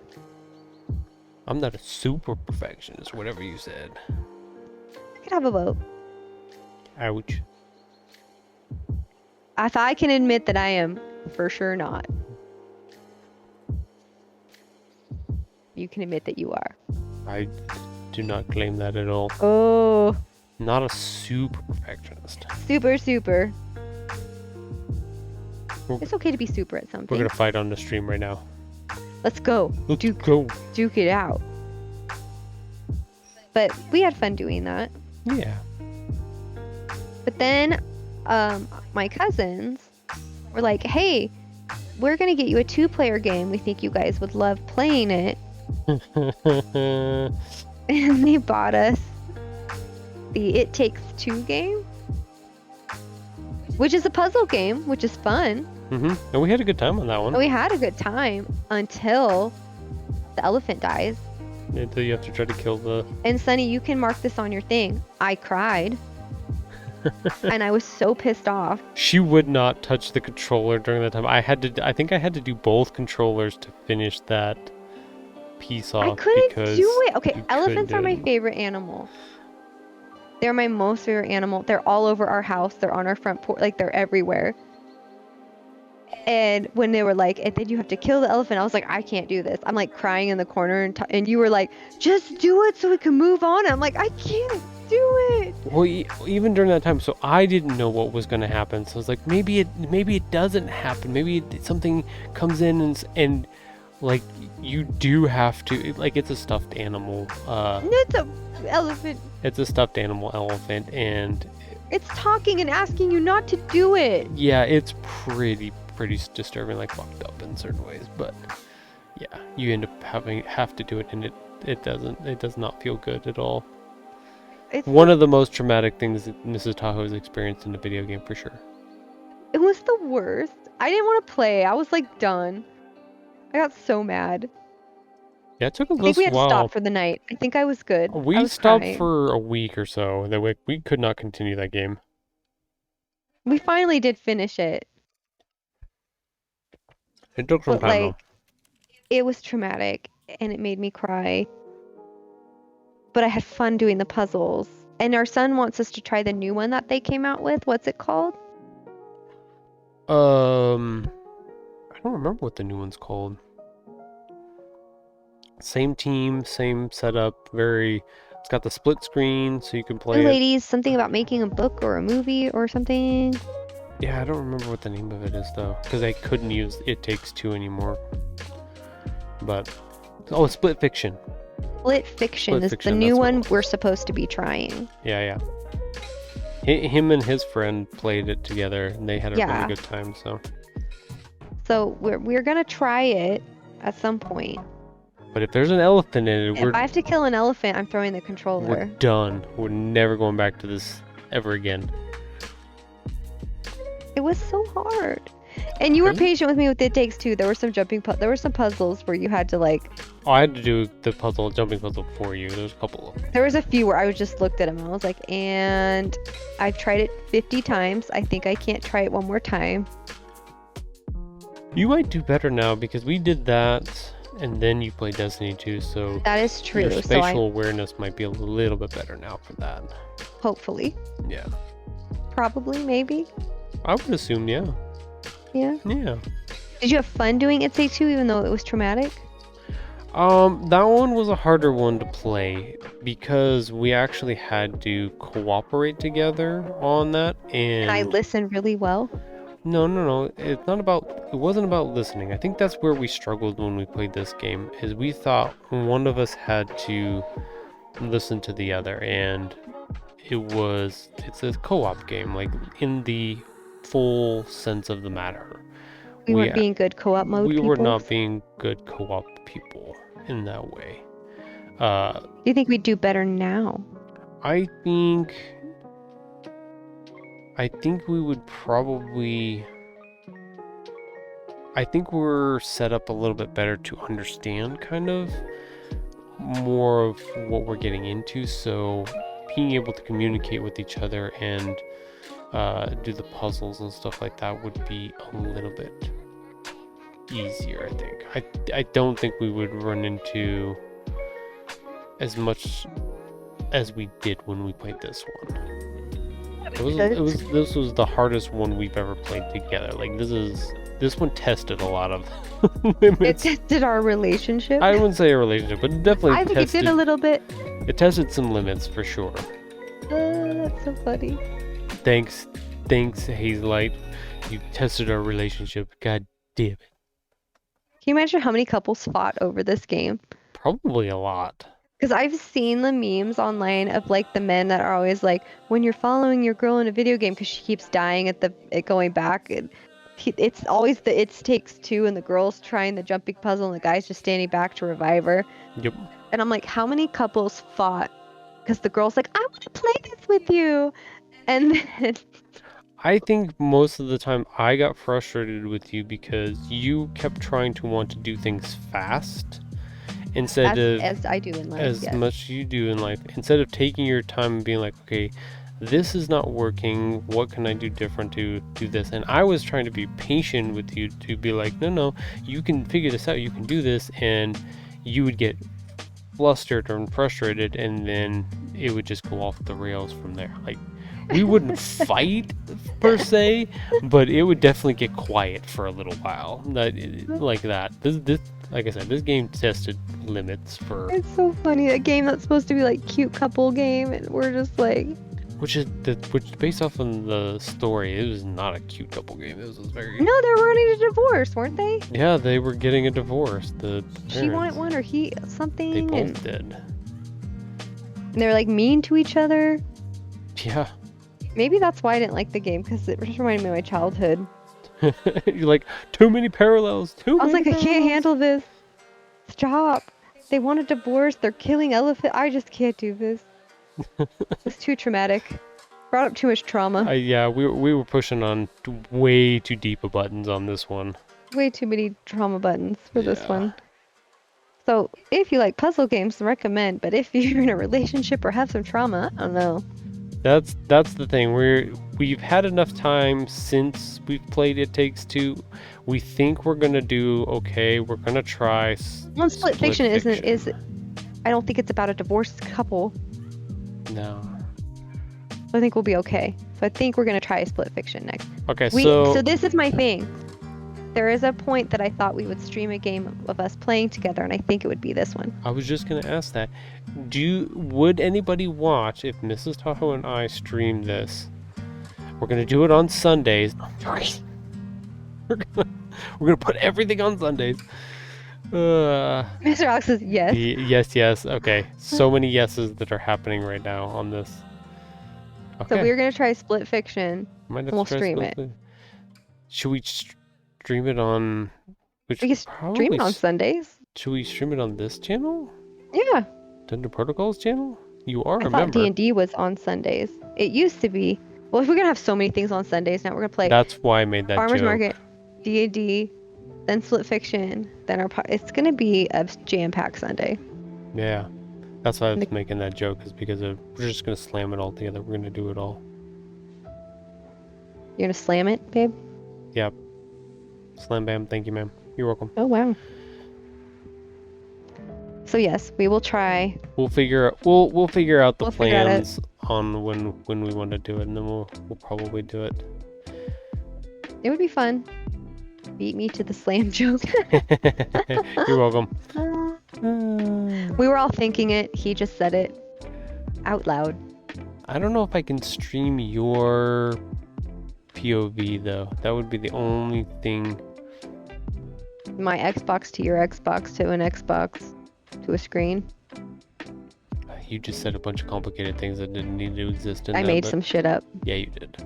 I'm not a super perfectionist, whatever you said. I could have a vote. Ouch. If I can admit that I am, for sure not. You can admit that you are. I do not claim that at all. Oh. Not a super perfectionist. Super. It's okay to be super at something. We're gonna fight on the stream right now. Let's go. Let's go. Duke it out. But we had fun doing that. Yeah. But then my cousins were like, hey, we're going to get you a 2-player game. We think you guys would love playing it. And they bought us the It Takes Two game, which is a puzzle game, which is fun. And we had a good time on that one. And we had a good time until the elephant dies. Until you have to try to kill the... And Sunny, you can mark this on your thing. I cried. And I was so pissed off. She would not touch the controller during that time. I think I had to do both controllers to finish that piece off. I couldn't do it. Okay, elephants are my couldn't. favorite animal. They're my most favorite animal. They're all over our house. They're on our front porch. Like, they're everywhere. And when they were like, and then you have to kill the elephant, I was like, I can't do this. I'm like crying in the corner, and you were like, just do it so we can move on. And I'm like, I can't do it. Well, even during that time, so I didn't know what was going to happen. So I was like, maybe it doesn't happen. Maybe something comes in and like you do have to, like, it's a stuffed animal. It's a elephant. It's a stuffed animal elephant, and it's talking and asking you not to do it. Yeah, it's pretty disturbing, like fucked up in certain ways, but yeah, you end up have to do it, and it does not feel good at all. It's one of the most traumatic things that Mrs. Tahoe has experienced in the video game, for sure. It was the worst. I didn't want to play. I was like done. I got so mad. Yeah, it took us I think we a had to stop while. for the night. I think I was good. I We was stopped crying. for a week or so, and then we could not continue that game. We finally did finish it, It took some but time though. like it was traumatic and it made me cry. But I had fun doing the puzzles. And our son wants us to try the new one that they came out with. What's it called? I don't remember what the new one's called. Same team, same setup. It's got the split screen, so you can Two play it. ladies, something about making a book or a movie or something. Yeah, I don't remember what the name of it is though, because I couldn't use It Takes Two anymore. But Split Fiction. Split Fiction Split is the Fiction, new that's what it one was. we're supposed to be trying. Yeah. Him and his friend played it together, and they had a really good time. So we're gonna try it at some point. But if there's an elephant in it, If I have to kill an elephant, I'm throwing the we're controller. done. We're never going back to this ever again. It was so hard. And you were patient with me with It Takes Two. There were some there were some puzzles where you had to like. Oh, I had to do the jumping puzzle for you. There's a couple of them. There was a few where I just looked at them and I was like, and I've tried it 50 times. I think I can't try it one more time. You might do better now because we did that, and then you played Destiny 2, so That is true. your spatial awareness might be a little bit better now for that. Hopefully. Yeah. Probably, maybe. I would assume, yeah. Yeah. Yeah. Did you have fun doing It Takes Two even though it was traumatic? That one was a harder one to play because we actually had to cooperate together on that, and I listened really well. No. It wasn't about listening. I think that's where we struggled when we played this game, is we thought one of us had to listen to the other, and it's a co-op game, like in the full sense of the matter. We weren't being good co-op mode We were people. not being good co-op people in that way. Do you think we'd do better now? I think we would probably. I think we're set up a little bit better to understand kind of more of what we're getting into, so being able to communicate with each other and do the puzzles and stuff like that would be a little bit easier, I think. I don't think we would run into as much as we did when we played this one. This was the hardest one we've ever played together. Like this one tested a lot of limits. It tested our relationship. I wouldn't say a relationship, but it definitely I think it did a little bit. It tested some limits for sure. That's so funny. Thanks, Hazelight. You tested our relationship. God damn it. Can you imagine how many couples fought over this game? Probably a lot. Because I've seen the memes online of like the men that are always like, when you're following your girl in a video game because she keeps dying at it going back, and it's always the It Takes Two, and the girl's trying the jumping puzzle and the guy's just standing back to revive her. Yep. And I'm like, how many couples fought because the girl's like, I want to play this with you, and then I think most of the time I got frustrated with you because you kept trying to want to do things fast instead of as I do in life, as much as you do in life, instead of taking your time and being like, okay, this is not working, what can I do different to do this? And I was trying to be patient with you to be like, no, you can figure this out, you can do this, and you would get flustered or frustrated, and then it would just go off the rails from there. Like, we wouldn't fight per se, but it would definitely get quiet for a little while. Like that. This like I said, this game tested limits for. It's so funny. A game that's supposed to be like cute couple game, and we're just like. Which based off on the story, it was not a cute couple game. It was very. No, they were running a divorce, weren't they? Yeah, they were getting a divorce. The she wanted one, or he something. They both did. And they were like mean to each other. Yeah. Maybe that's why I didn't like the game, because it just reminded me of my childhood. You're like, too many parallels. I was like, I can't handle this. Stop. They want a divorce. They're killing elephant. I just can't do this. It's too traumatic. Brought up too much trauma. Yeah, we were pushing on way too deep of buttons on this one. Way too many trauma buttons for this one. So if you like puzzle games, recommend. But if you're in a relationship or have some trauma, I don't know. That's the thing. We've had enough time since we've played It Takes Two. We think we're gonna do okay. We're gonna try Well, split fiction fiction. is. I don't think it's about a divorced couple. No. I think we'll be okay. So I think we're gonna try a split fiction next. Okay, So this is my thing. There is a point that I thought we would stream a game of us playing together, and I think it would be this one. I was just gonna ask that. Would anybody watch if Mrs. Tahoe and I stream this? We're gonna do it on Sundays. We're gonna put everything on Sundays. Mr. Alex says yes. Yes. Okay, so many yeses that are happening right now on this. Okay. So we're gonna try split fiction. Might have We'll to try stream it. Should we stream it on? We can stream it on Sundays. Should we stream it on this channel? Yeah. Thunder Protocols channel? You are a I thought member. D&D was on Sundays. It used to be. Well, if we're gonna have so many things on Sundays now, we're gonna play That's why I made that Farmers joke. Market, D&D, then split fiction, then it's gonna be a jam-packed Sunday. Yeah. That's why I was making that joke, is because we're just gonna slam it all together. We're gonna do it all. You're gonna slam it, babe? Yep. Slam bam, thank you, ma'am. You're welcome. Oh wow. So yes, we will try. We'll figure out the We'll figure out plans on when we want to do it, and then we'll probably do it. It would be fun. Beat me to the slam joke. You're welcome. We were all thinking it. He just said it out loud. I don't know if I can stream your POV though. That would be the only thing. My Xbox to your Xbox to an Xbox to a screen. You just said a bunch of complicated things that didn't need to exist in I there, made but some shit up. yeah, you did.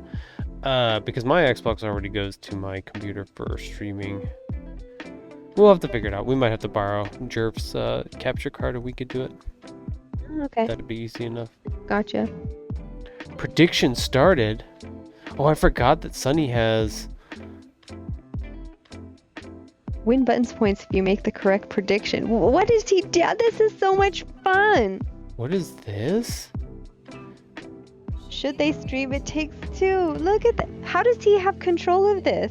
Because my Xbox already goes to my computer for streaming. We'll have to figure it out. We might have to borrow Jerf's capture card and we could do it. Okay. That'd be easy enough. Gotcha. Prediction started. Oh, I forgot that Sunny has... Win buttons points if you make the correct prediction. What is he doing? This is so much fun. What is this? Should they stream It Takes Two? Look at that. How does he have control of this?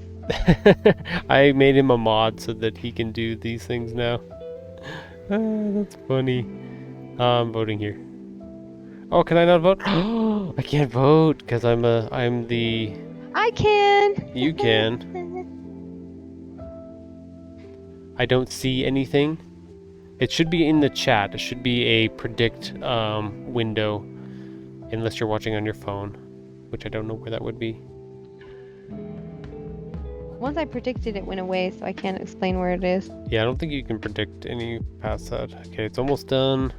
I made him a mod so that he can do these things now. That's funny. I'm voting here. Oh, can I not vote? I can't vote because I'm the... I can. You can. I don't see anything. It should be in the chat. It should be a predict window, unless you're watching on your phone, which I don't know where that would be. Once I predicted, it went away, so I can't explain where it is. Yeah, I don't think you can predict any past that. Okay, it's almost done.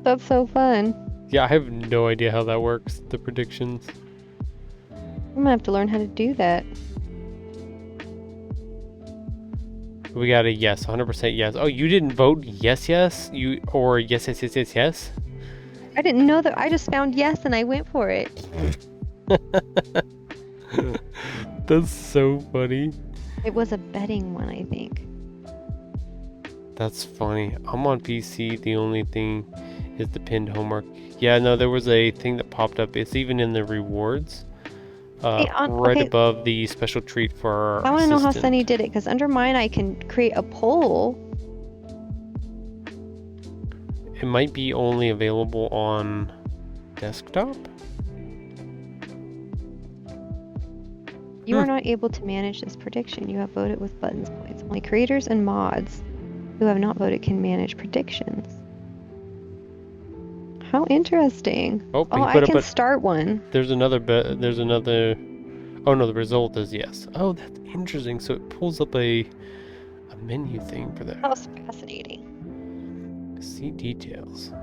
That's so fun. Yeah, I have no idea how that works, the predictions. I'm gonna have to learn how to do that. We got a yes, 100% yes. Oh, you didn't vote yes, yes? Or yes, yes, yes, yes, yes? I didn't know that. I just found yes and I went for it. That's so funny. It was a betting one, I think. That's funny. I'm on PC. The only thing is the pinned homework. Yeah, no, there was a thing that popped up. It's even in the rewards. Right above the special treat for our I want to know how assistant. Sunny did it, because under mine I can create a poll. It might be only available on desktop? You are not able to manage this prediction. You have voted with buttons points. Only creators and mods who have not voted can manage predictions. How interesting. Oh, I can start one. There's another there's another... Oh no, the result is yes. Oh, that's interesting. So it pulls up a menu thing for that. That was fascinating. See details.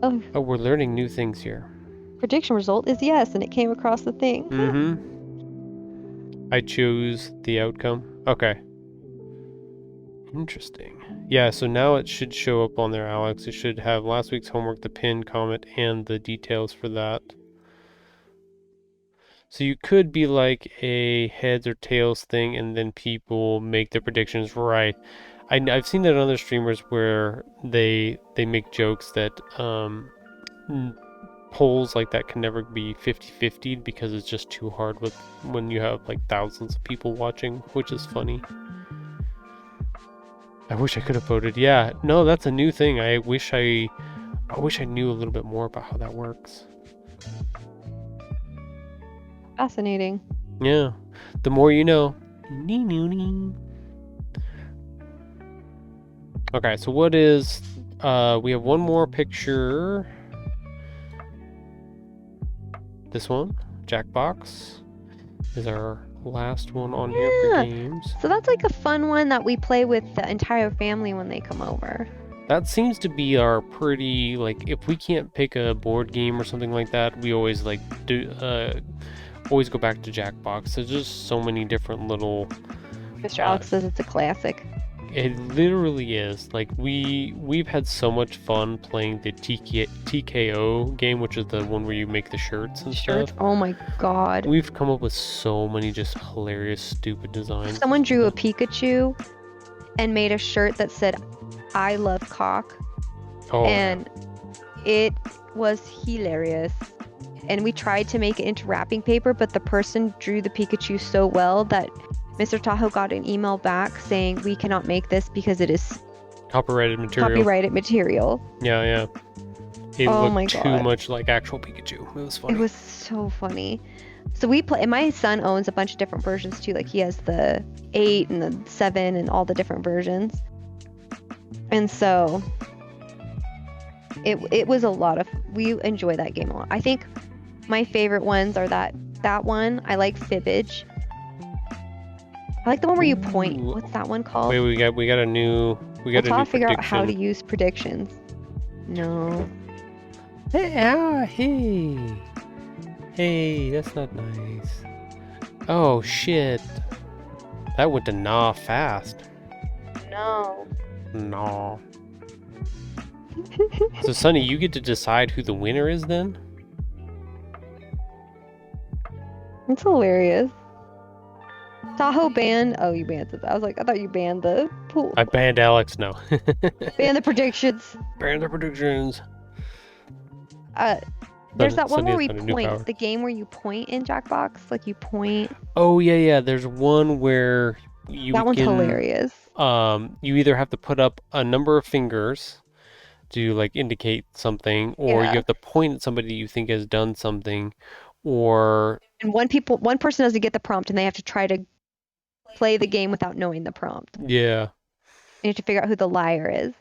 Oh, we're learning new things here. prediction result is yes, and it came across the thing. Mm-hmm. I choose the outcome. Okay. Interesting. Yeah, so now it should show up on there, Alex. It should have last week's homework, the pinned comment, and the details for that. So you could be like a heads or tails thing, and then people make their predictions right. I've seen that in other streamers where they make jokes that n- polls like that can never be 50-50 because it's just too hard with when you have like thousands of people watching, which is funny. I wish I could have voted. Yeah, no, that's a new thing. I wish I knew a little bit more about how that works. Fascinating. Yeah, the more you know. Okay, so what is we have one more picture. This one, Jackbox, is our last one on here for Yeah. games. So that's like a fun one that we play with the entire family when they come over. That seems to be our pretty, like, if we can't pick a board game or something like that, we always like do always go back to Jackbox. There's just so many different little Mr. Alex says it's a classic. It literally is. Like we've had so much fun playing the TKO game, which is the one where you make the shirts and Shirts? stuff. Oh my god. We've come up with so many just hilarious, stupid designs. Someone drew a Pikachu and made a shirt that said, "I love cock." Oh, And it was hilarious. And we tried to make it into wrapping paper, but the person drew the Pikachu so well that Mr. Tahoe got an email back saying we cannot make this because it is copyrighted material. copyrighted material. Yeah. It Oh looked my too God. much like actual Pikachu. It was funny. It was so funny. So we play, and my son owns a bunch of different versions too. Like he has the 8 and the 7 and all the different versions. And so it was a lot of, we enjoy that game a lot. I think my favorite ones are that one. I like Fibbage. I like the one where you point. Ooh. What's that one called? Wait, we got a new We'll try to figure out how to use predictions. No. Hey, that's not nice. Oh shit. That went to gnaw fast. No. No. So Sunny, you get to decide who the winner is then? It's hilarious. Tahoe banned. Oh, you banned it. I was like, I thought you banned the pool. I banned Alex, no. Banned the predictions. Banned the predictions. There's that one Sunny where we has got a new point. power. The game where you point in Jackbox. Like you point. Oh yeah. There's one where you That one's can, hilarious. you either have to put up a number of fingers to like indicate something, or Yeah. you have to point at somebody you think has done something, or And one person has to get the prompt, and they have to try to play the game without knowing the prompt. yeah. You have to figure out who the liar is.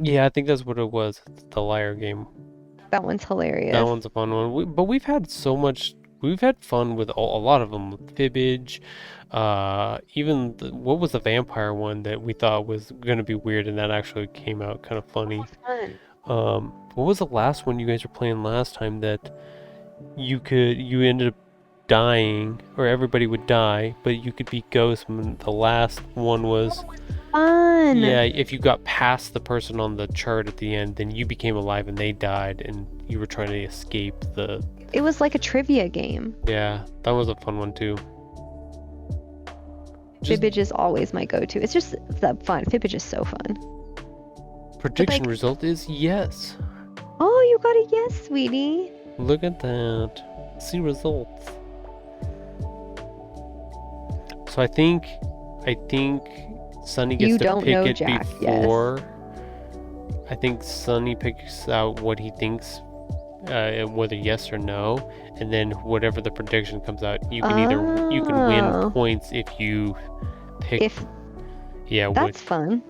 Yeah, I think that's what it was. It's the liar game. That one's hilarious. That one's a fun one. But we've had so much. We've had fun with a lot of them. Fibbage, even what was the vampire one that we thought was gonna be weird, and that actually came out kind of funny. Fun. What was the last one you guys were playing last time that you ended up dying, or everybody would die, but you could be ghost. And the last one was Fun. yeah, if you got past the person on the chart at the end, then you became alive and they died, and you were trying to escape the. It was like a trivia game. Yeah, that was a fun one too. Fibbage is always my go-to. It's just that fun. Fibbage is so fun. Prediction like- result is yes. Oh, you got a yes, sweetie. Look at that. See results. So I think Sunny gets You to don't pick know it Jack, yes. before. I think Sunny picks out what he thinks, whether yes or no, and then whatever the prediction comes out, you can you can win Oh. points if you pick. If Yeah, that's fun.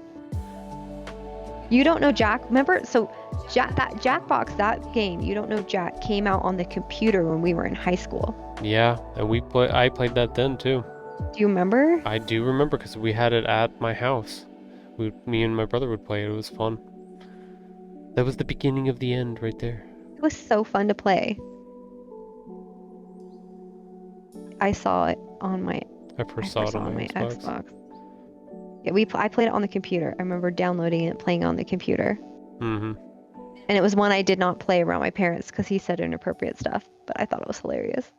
You don't know Jack. Remember, so that Jackbox, that game, you don't know Jack, came out on the computer when we were in high school. yeah, and I played that then too. Do you remember? I do remember because we had it at my house. Me and my brother would play it. It was fun. That was the beginning of the end right there. It was so fun to play. I saw it on my I first saw it on my Xbox. Xbox. Yeah, I played it on the computer. I remember downloading it, playing it on the computer. Mm-hmm. And it was one I did not play around my parents because he said inappropriate stuff, but I thought it was hilarious.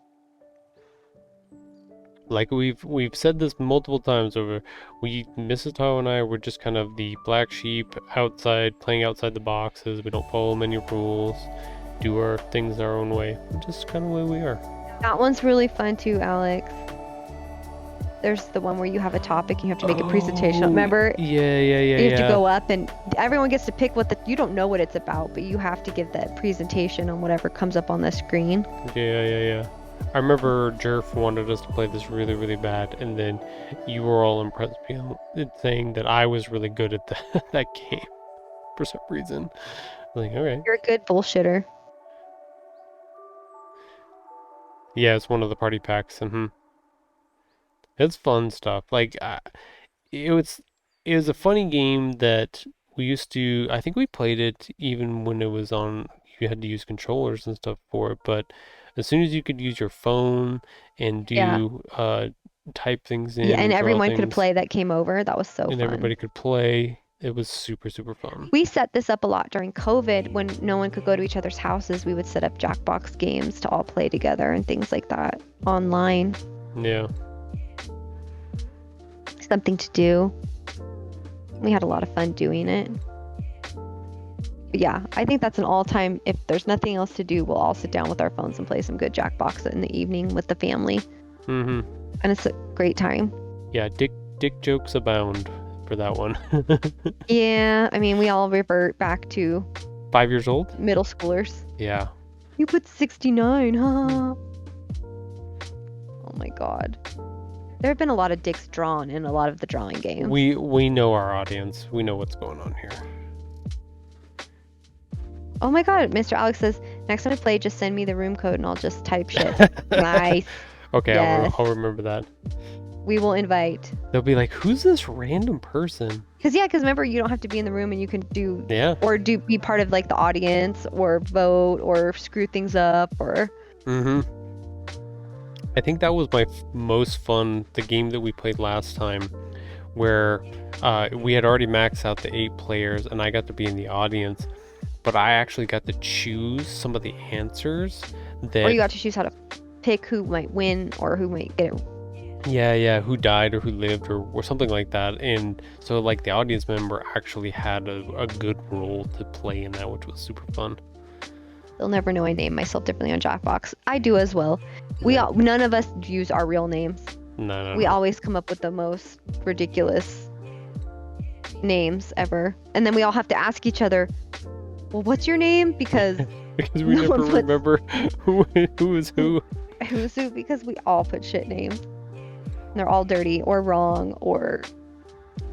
Like we've said this multiple times over. Mrs. Tahoe and I were just kind of the black sheep outside, playing outside the boxes. We don't follow many rules, do our things our own way. Just kind of the way we are. That one's really fun too, Alex. There's the one where you have a topic, you have to make a presentation. Remember? Yeah. You have to go up, and everyone gets to pick you don't know what it's about, but you have to give that presentation on whatever comes up on the screen. Yeah. I remember Jerf wanted us to play this really, really bad, and then you were all impressed saying that I was really good at that game for some reason. Like, okay. You're a good bullshitter. Yeah, it's one of the party packs. It's fun stuff. Like, it was a funny game that we used to. I think we played it even when it was on. You had to use controllers and stuff for it, but as soon as you could use your phone and do type things in, and everyone things, could play that came over. That was so fun. and everybody could play. It was super, super fun. We set this up a lot during COVID when no one could go to each other's houses. We would set up Jackbox games to all play together and things like that online. Yeah. Something to do. We had a lot of fun doing it. But yeah, I think that's an all-time. If there's nothing else to do, we'll all sit down with our phones and play some good Jackbox in the evening with the family. And it's a great time. Yeah, dick jokes abound for that one. Yeah, I mean, we all revert back to 5 years old? Middle schoolers. Yeah. You put 69, huh? Oh my god. There have been a lot of dicks drawn in a lot of the drawing games. We know our audience. We know what's going on here. Oh my god, Mr. Alex says, next time I play, just send me the room code and I'll just type shit. Nice. Okay, yes. I'll remember that. We will invite. They'll be like, who's this random person? Because remember, you don't have to be in the room and you can do... Yeah. Or be part of like the audience or vote or screw things up or... I think that was my most fun, the game that we played last time, where we had already maxed out the 8 players and I got to be in the audience, but I actually got to choose some of the answers that... Or you got to choose how to pick who might win or who might get it. Yeah, who died or who lived or something like that. And so like the audience member actually had a good role to play in that, which was super fun. They'll never know I name myself differently on Jackbox. I do as well. None of us use our real names. No. We always come up with the most ridiculous names ever. And then we all have to ask each other, well, what's your name? Because we never remember who is who. Who's who, because we all put shit names. And they're all dirty or wrong or...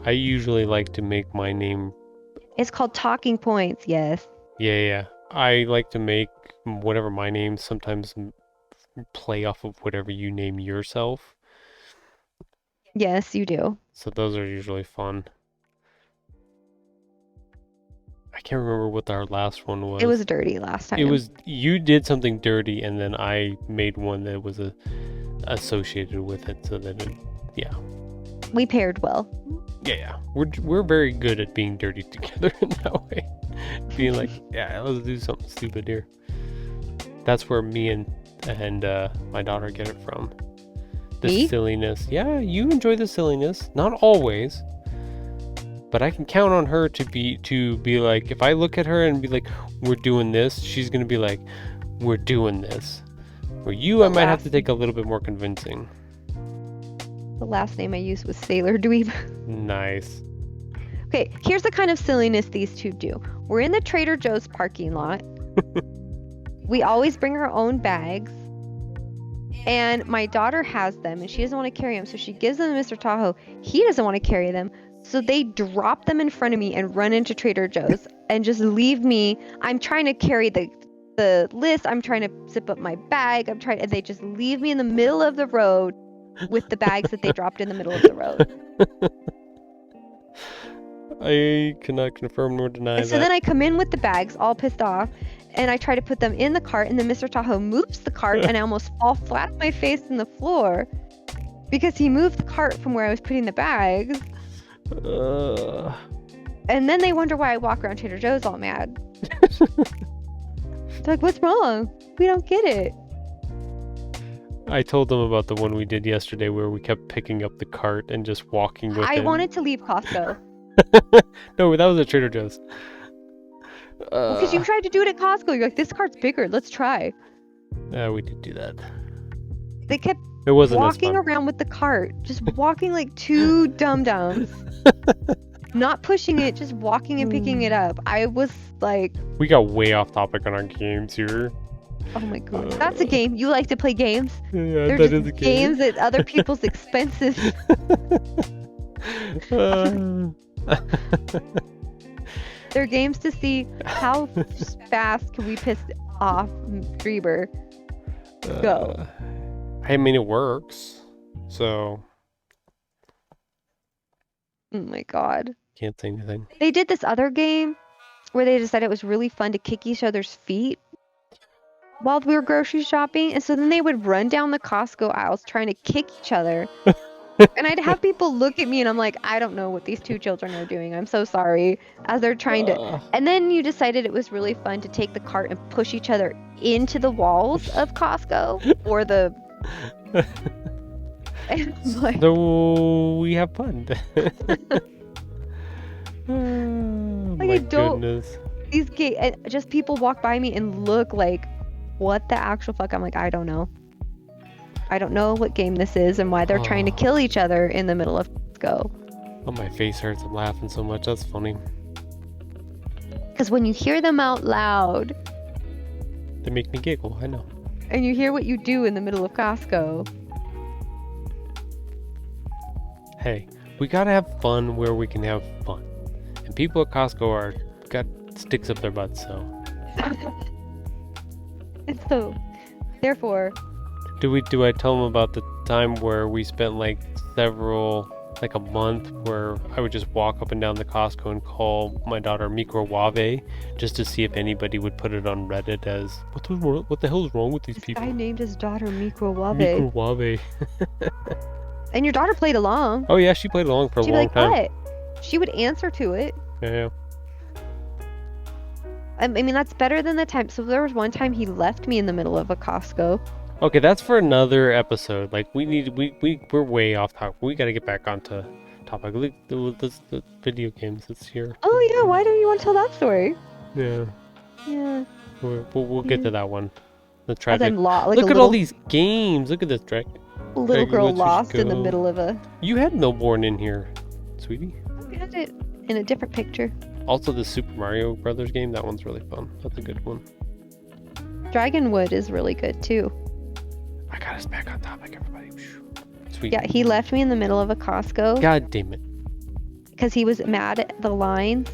I usually like to make my name... It's called talking points, yes. Yeah. I like to make whatever my name sometimes play off of whatever you name yourself. Yes, you do. So those are usually fun. I can't remember what our last one was. It was dirty last time. You did something dirty and then I made one that was associated with it, so that yeah. We paired well. Yeah. We're very good at being dirty together in that way. Being like, yeah, let's do something stupid here. That's where me and my daughter get it from. The silliness. Yeah, you enjoy the silliness. Not always. But I can count on her to be like, if I look at her and be like, we're doing this, she's gonna be like, we're doing this. For you, I might have to take a little bit more convincing. The last name I used was Sailor Dweeb. Nice. Okay, here's the kind of silliness these two do. We're in the Trader Joe's parking lot. We always bring our own bags. And my daughter has them, and she doesn't want to carry them, so she gives them to Mr. Tahoe. He doesn't want to carry them, so they drop them in front of me and run into Trader Joe's and just leave me. I'm trying to carry the list. I'm trying to zip up my bag. And they just leave me in the middle of the road with the bags that they dropped in the middle of the road. I cannot confirm nor deny that. So then I come in with the bags, all pissed off, and I try to put them in the cart, and then Mr. Tahoe moves the cart, and I almost fall flat on my face in the floor because he moved the cart from where I was putting the bags. And then they wonder why I walk around Trader Joe's all mad. They're like, what's wrong? We don't get it. I told them about the one we did yesterday where we kept picking up the cart and just walking with it. I wanted to leave Costco. No, that was at Trader Joe's. Because you tried to do it at Costco. You're like, this cart's bigger. Let's try. We did do that. They kept It wasn't as walking fun. around with the cart, just walking like two dum-dums. Not pushing it, just walking and picking it up. I was like, We got way off topic on our games here. oh my god. That's a game. You like to play games? Yeah, They're that just is a game. games at other people's expenses. They're games to see how fast can we piss off Dreber. Go. I mean, it works. So, Oh my god. can't say anything. They did this other game where they decided it was really fun to kick each other's feet while we were grocery shopping. And so then they would run down the Costco aisles trying to kick each other. And I'd have people look at me and I'm like, I don't know what these two children are doing. I'm so sorry. As they're trying to. And then you decided it was really fun to take the cart and push each other into the walls of Costco or the. And I'm like, So we have fun. Oh, Like, my I don't- goodness. these just people walk by me and look like, what the actual fuck? I'm like, I don't know. I don't know what game this is and why they're trying to kill each other in the middle of Costco. Oh, my face hurts. I'm laughing so much. That's funny. Because when you hear them out loud They make me giggle. I know. and you hear what you do in the middle of Costco, Hey, we gotta have fun where we can have fun. And people at Costco got sticks up their butts, so. and so therefore, Do I tell them about the time where we spent like a month where I would just walk up and down the Costco and call my daughter Microwave just to see if anybody would put it on Reddit as what the hell is wrong with these this people? guy named his daughter Microwave. Microwave. And your daughter played along. Oh yeah, she played along for a She'd be long like, time. what? She would answer to it. Yeah. I mean, that's better than the time. So there was one time he left me in the middle of a Costco. Okay, that's for another episode. Like we're way off topic. We gotta get back onto topic. Look, the video games that's here. Oh yeah, why don't you want to tell that story? Yeah, Yeah. we'll get to that one. The As tragic. I'm like Look a at little, all these games. Look at this track. little Dragon girl Woods, we should lost in the go. middle of a. You had Millborn in here, sweetie. I had it in a different picture. Also, the Super Mario Brothers game. That one's really fun. That's a good one. Dragonwood is really good too. I got us back on topic, everybody. Sweet. Yeah, he left me in the middle of a Costco God damn it. because he was mad at the lines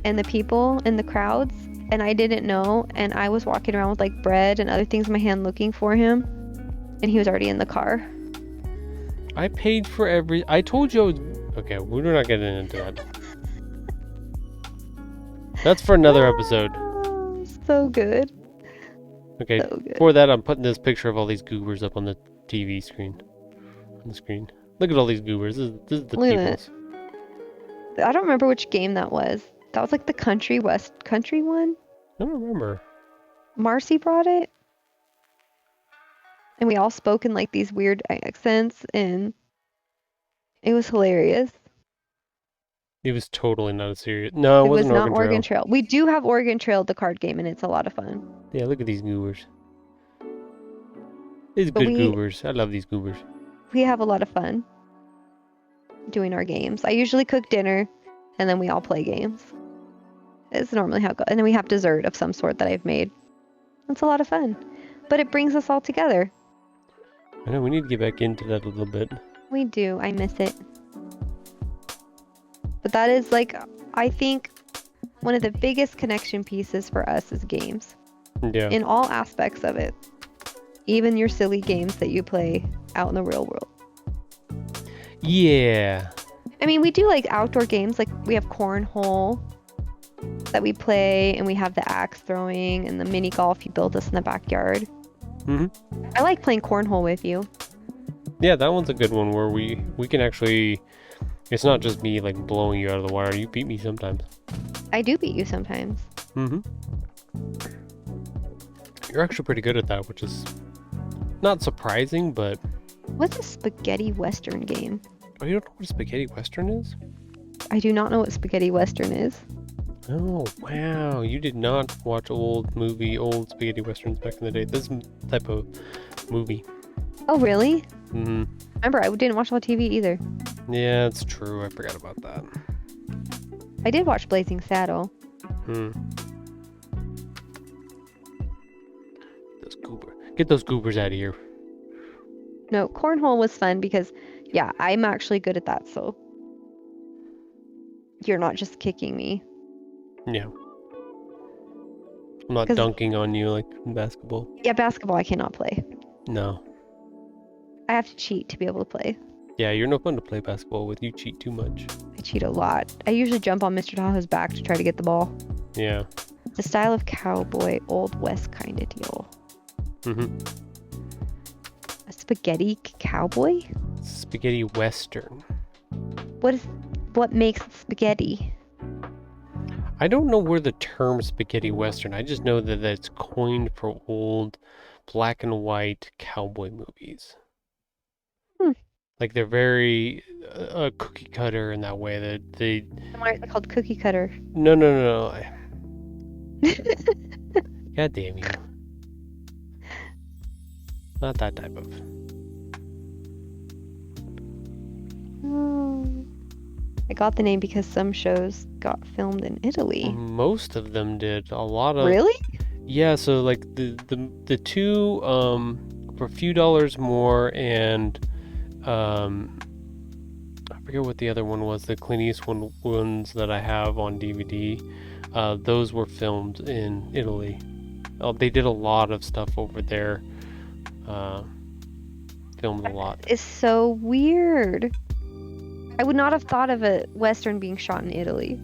and the people and the crowds, and I didn't know, and I was walking around with like bread and other things in my hand looking for him, and he was already in the car. I paid for every. I told you I was. Okay, we're not getting into that. That's for another episode. Oh, so good. Okay, So good. for that, I'm putting this picture of all these goobers up on the TV screen. On the screen. Look at all these goobers. This is the Look at that. people's. I don't remember which game that was. That was like the country one. I don't remember. Marcy brought it. And we all spoke in like these weird accents, and it was hilarious. It was totally not a serious. No, it It was wasn't not Oregon Oregon Trail. Trail. We do have Oregon Trail, the card game, and it's a lot of fun. Yeah, look at these goobers. These But good we- goobers. I love these goobers. We have a lot of fun doing our games. I usually cook dinner, and then we all play games. It's normally how it goes. And then we have dessert of some sort that I've made. It's a lot of fun. But it brings us all together. I know, we need to get back into that a little bit. We do. I miss it. But that is like, I think, one of the biggest connection pieces for us is games. Yeah. In all aspects of it. Even your silly games that you play out in the real world. Yeah. I mean, we do like outdoor games. Like we have cornhole that we play, and we have the axe throwing and the mini golf you build us in the backyard. Mhm. I like playing cornhole with you. Yeah, that one's a good one where we can actually. It's not just me like blowing you out of the wire. You beat me sometimes. I do beat you sometimes. Mm-hmm. You're actually pretty good at that, which is Not surprising, but What's a spaghetti western game? oh, you don't know what a spaghetti western is? I do not know what spaghetti western is. Oh wow, you did not watch old spaghetti westerns back in the day. This type of movie. Oh, really? Mm-hmm. Remember, I didn't watch a lot of TV either. Yeah, it's true. I forgot about that. I did watch Blazing Saddle. Get those goobers out of here. No, cornhole was fun because, yeah, I'm actually good at that, so you're not just kicking me. Yeah. I'm not dunking on you like basketball. Yeah, basketball I cannot play. No. I have to cheat to be able to play. Yeah, you're no fun to play basketball with. You cheat too much. I cheat a lot. I usually jump on Mr. Tahoe's back to try to get the ball. Yeah. The style of cowboy, old west kind of deal. Mm-hmm. A spaghetti cowboy? Spaghetti western. What makes it spaghetti? I don't know where the term spaghetti western. I just know that it's coined for old black and white cowboy movies. Like they're very cookie cutter in that way. That they. Why are they called cookie cutter? No. God damn you. Not that type of. I got the name because some shows got filmed in Italy. Most of them did. A lot of. Really? Yeah. So like the two for a few dollars more and I forget what the other one was. The Clint Eastwood ones that I have on DVD. Those were filmed in Italy. They did a lot of stuff over there. Filmed a lot. It's so weird. I would not have thought of a western being shot in Italy.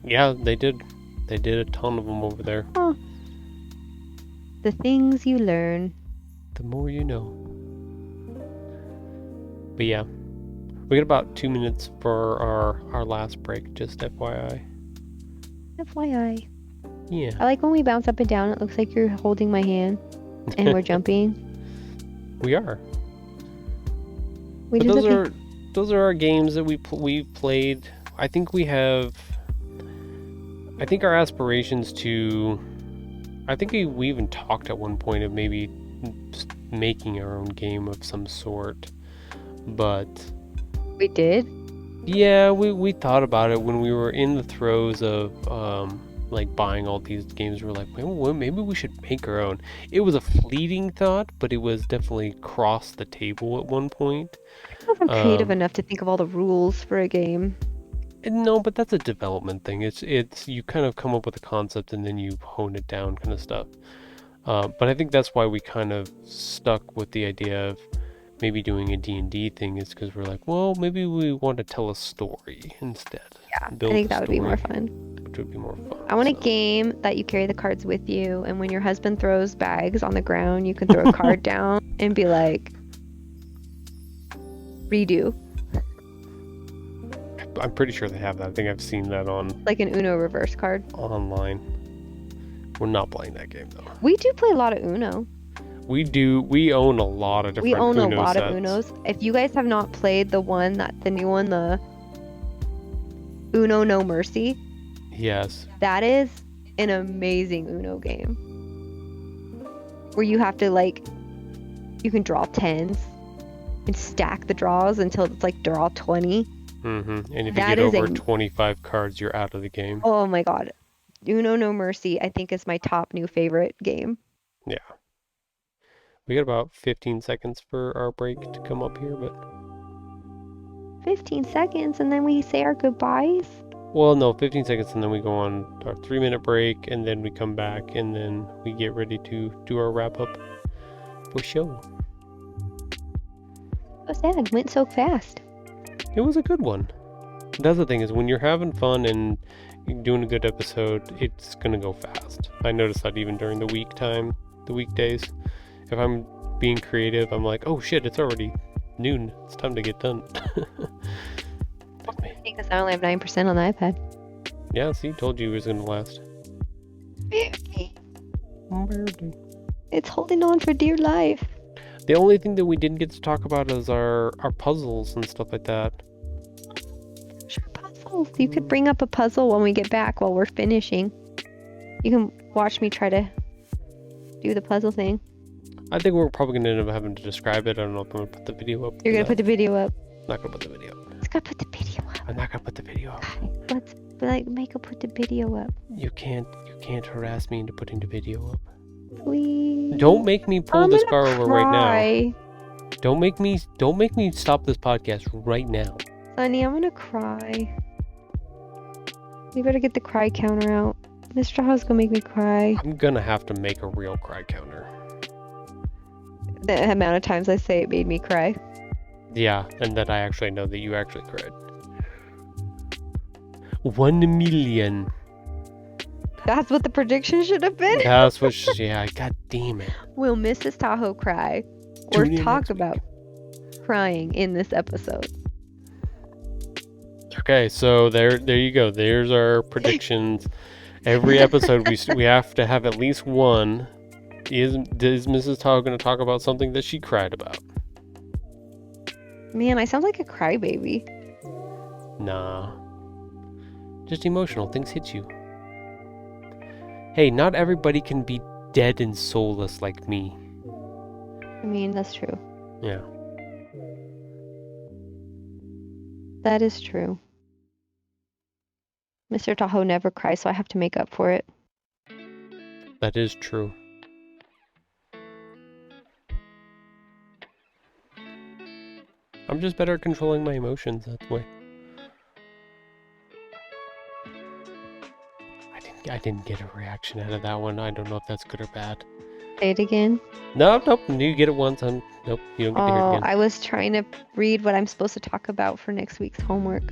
Yeah, they did. They did a ton of them over there. Huh. The things you learn. The more you know. But yeah, we got about 2 minutes for our last break. Just FYI. FYI. Yeah. I like when we bounce up and down. It looks like you're holding my hand, and we're jumping. We are. We but just those are our games that we've played. I think we have. I think our aspirations to. I think we even talked at one point of maybe making our own game of some sort, but. We did. Yeah, we thought about it when we were in the throes of like buying all these games. We were like, well, maybe we should make our own. It was a fleeting thought, but it was definitely crossed the table at one point. I don't know if I'm creative enough to think of all the rules for a game. No, but that's a development thing. It's you kind of come up with a concept and then you hone it down, kind of stuff. But I think that's why we kind of stuck with the idea of maybe doing a D&D thing, is because we're like, well, maybe we want to tell a story instead. Yeah, I think that would be more fun. Which would be more fun. I want a game that you carry the cards with you, and when your husband throws bags on the ground, you can throw a card down and be like, redo. I'm pretty sure they have that. I think I've seen that on... Like an Uno reverse card. Online. We're not playing that game, though. We do play a lot of Uno. We do. We own a lot of different Uno sets. We own a lot of Unos. If you guys have not played the new one, the Uno No Mercy. Yes. That is an amazing Uno game. Where you have to, you can draw 10s and stack the draws until it's draw 20. Mm-hmm. And if you get over 25 cards, you're out of the game. Oh my god. Uno No Mercy, I think, is my top new favorite game. Yeah. We got about 15 seconds for our break to come up here, but... 15 seconds, and then we say our goodbyes? Well, no, 15 seconds, and then we go on our 3-minute break, and then we come back, and then we get ready to do our wrap-up for show. So sad, it went so fast. It was a good one. That's the thing, is when you're having fun and doing a good episode, it's gonna go fast. I noticed that even during the weekdays. If I'm being creative, I'm like, oh shit, it's already noon. It's time to get done. I think I only have 9% on the iPad. Yeah, see, told you it was going to last. Barely. It's holding on for dear life. The only thing that we didn't get to talk about is our puzzles and stuff like that. Sure, puzzles. You could bring up a puzzle when we get back while we're finishing. You can watch me try to do the puzzle thing. I think we're probably gonna end up having to describe it. I don't know if I'm gonna put the video up. You're gonna put the video up. I'm not gonna put the video up. Let's go put the video up. I'm not gonna put the video up. Let's make her put the video up. You can't harass me into putting the video up. Please. Don't make me pull this car over right now. Cry. Don't make me stop this podcast right now. Honey, I'm gonna cry. You better get the cry counter out. Mr. Tahoe's gonna make me cry. I'm gonna have to make a real cry counter. The amount of times I say it made me cry. Yeah, and that I actually know that you actually cried. 1 million. That's what the prediction should have been. That's what yeah, god damn it. Will Mrs. Tahoe cry? Or Tune in talk next about crying in this episode? Okay, so there you go. There's our predictions. Every episode we have to have at least one. Is Mrs. Tahoe going to talk about something that she cried about? Man, I sound like a crybaby. Nah. Just emotional. Things hit you. Hey, not everybody can be dead and soulless like me. I mean, that's true. Yeah. That is true. Mr. Tahoe never cries, so I have to make up for it. That is true. I'm just better at controlling my emotions that way. I didn't get a reaction out of that one. I don't know if that's good or bad. Say it again. Nope. You get it once. Nope, you don't get to hear it again. I was trying to read what I'm supposed to talk about for next week's homework.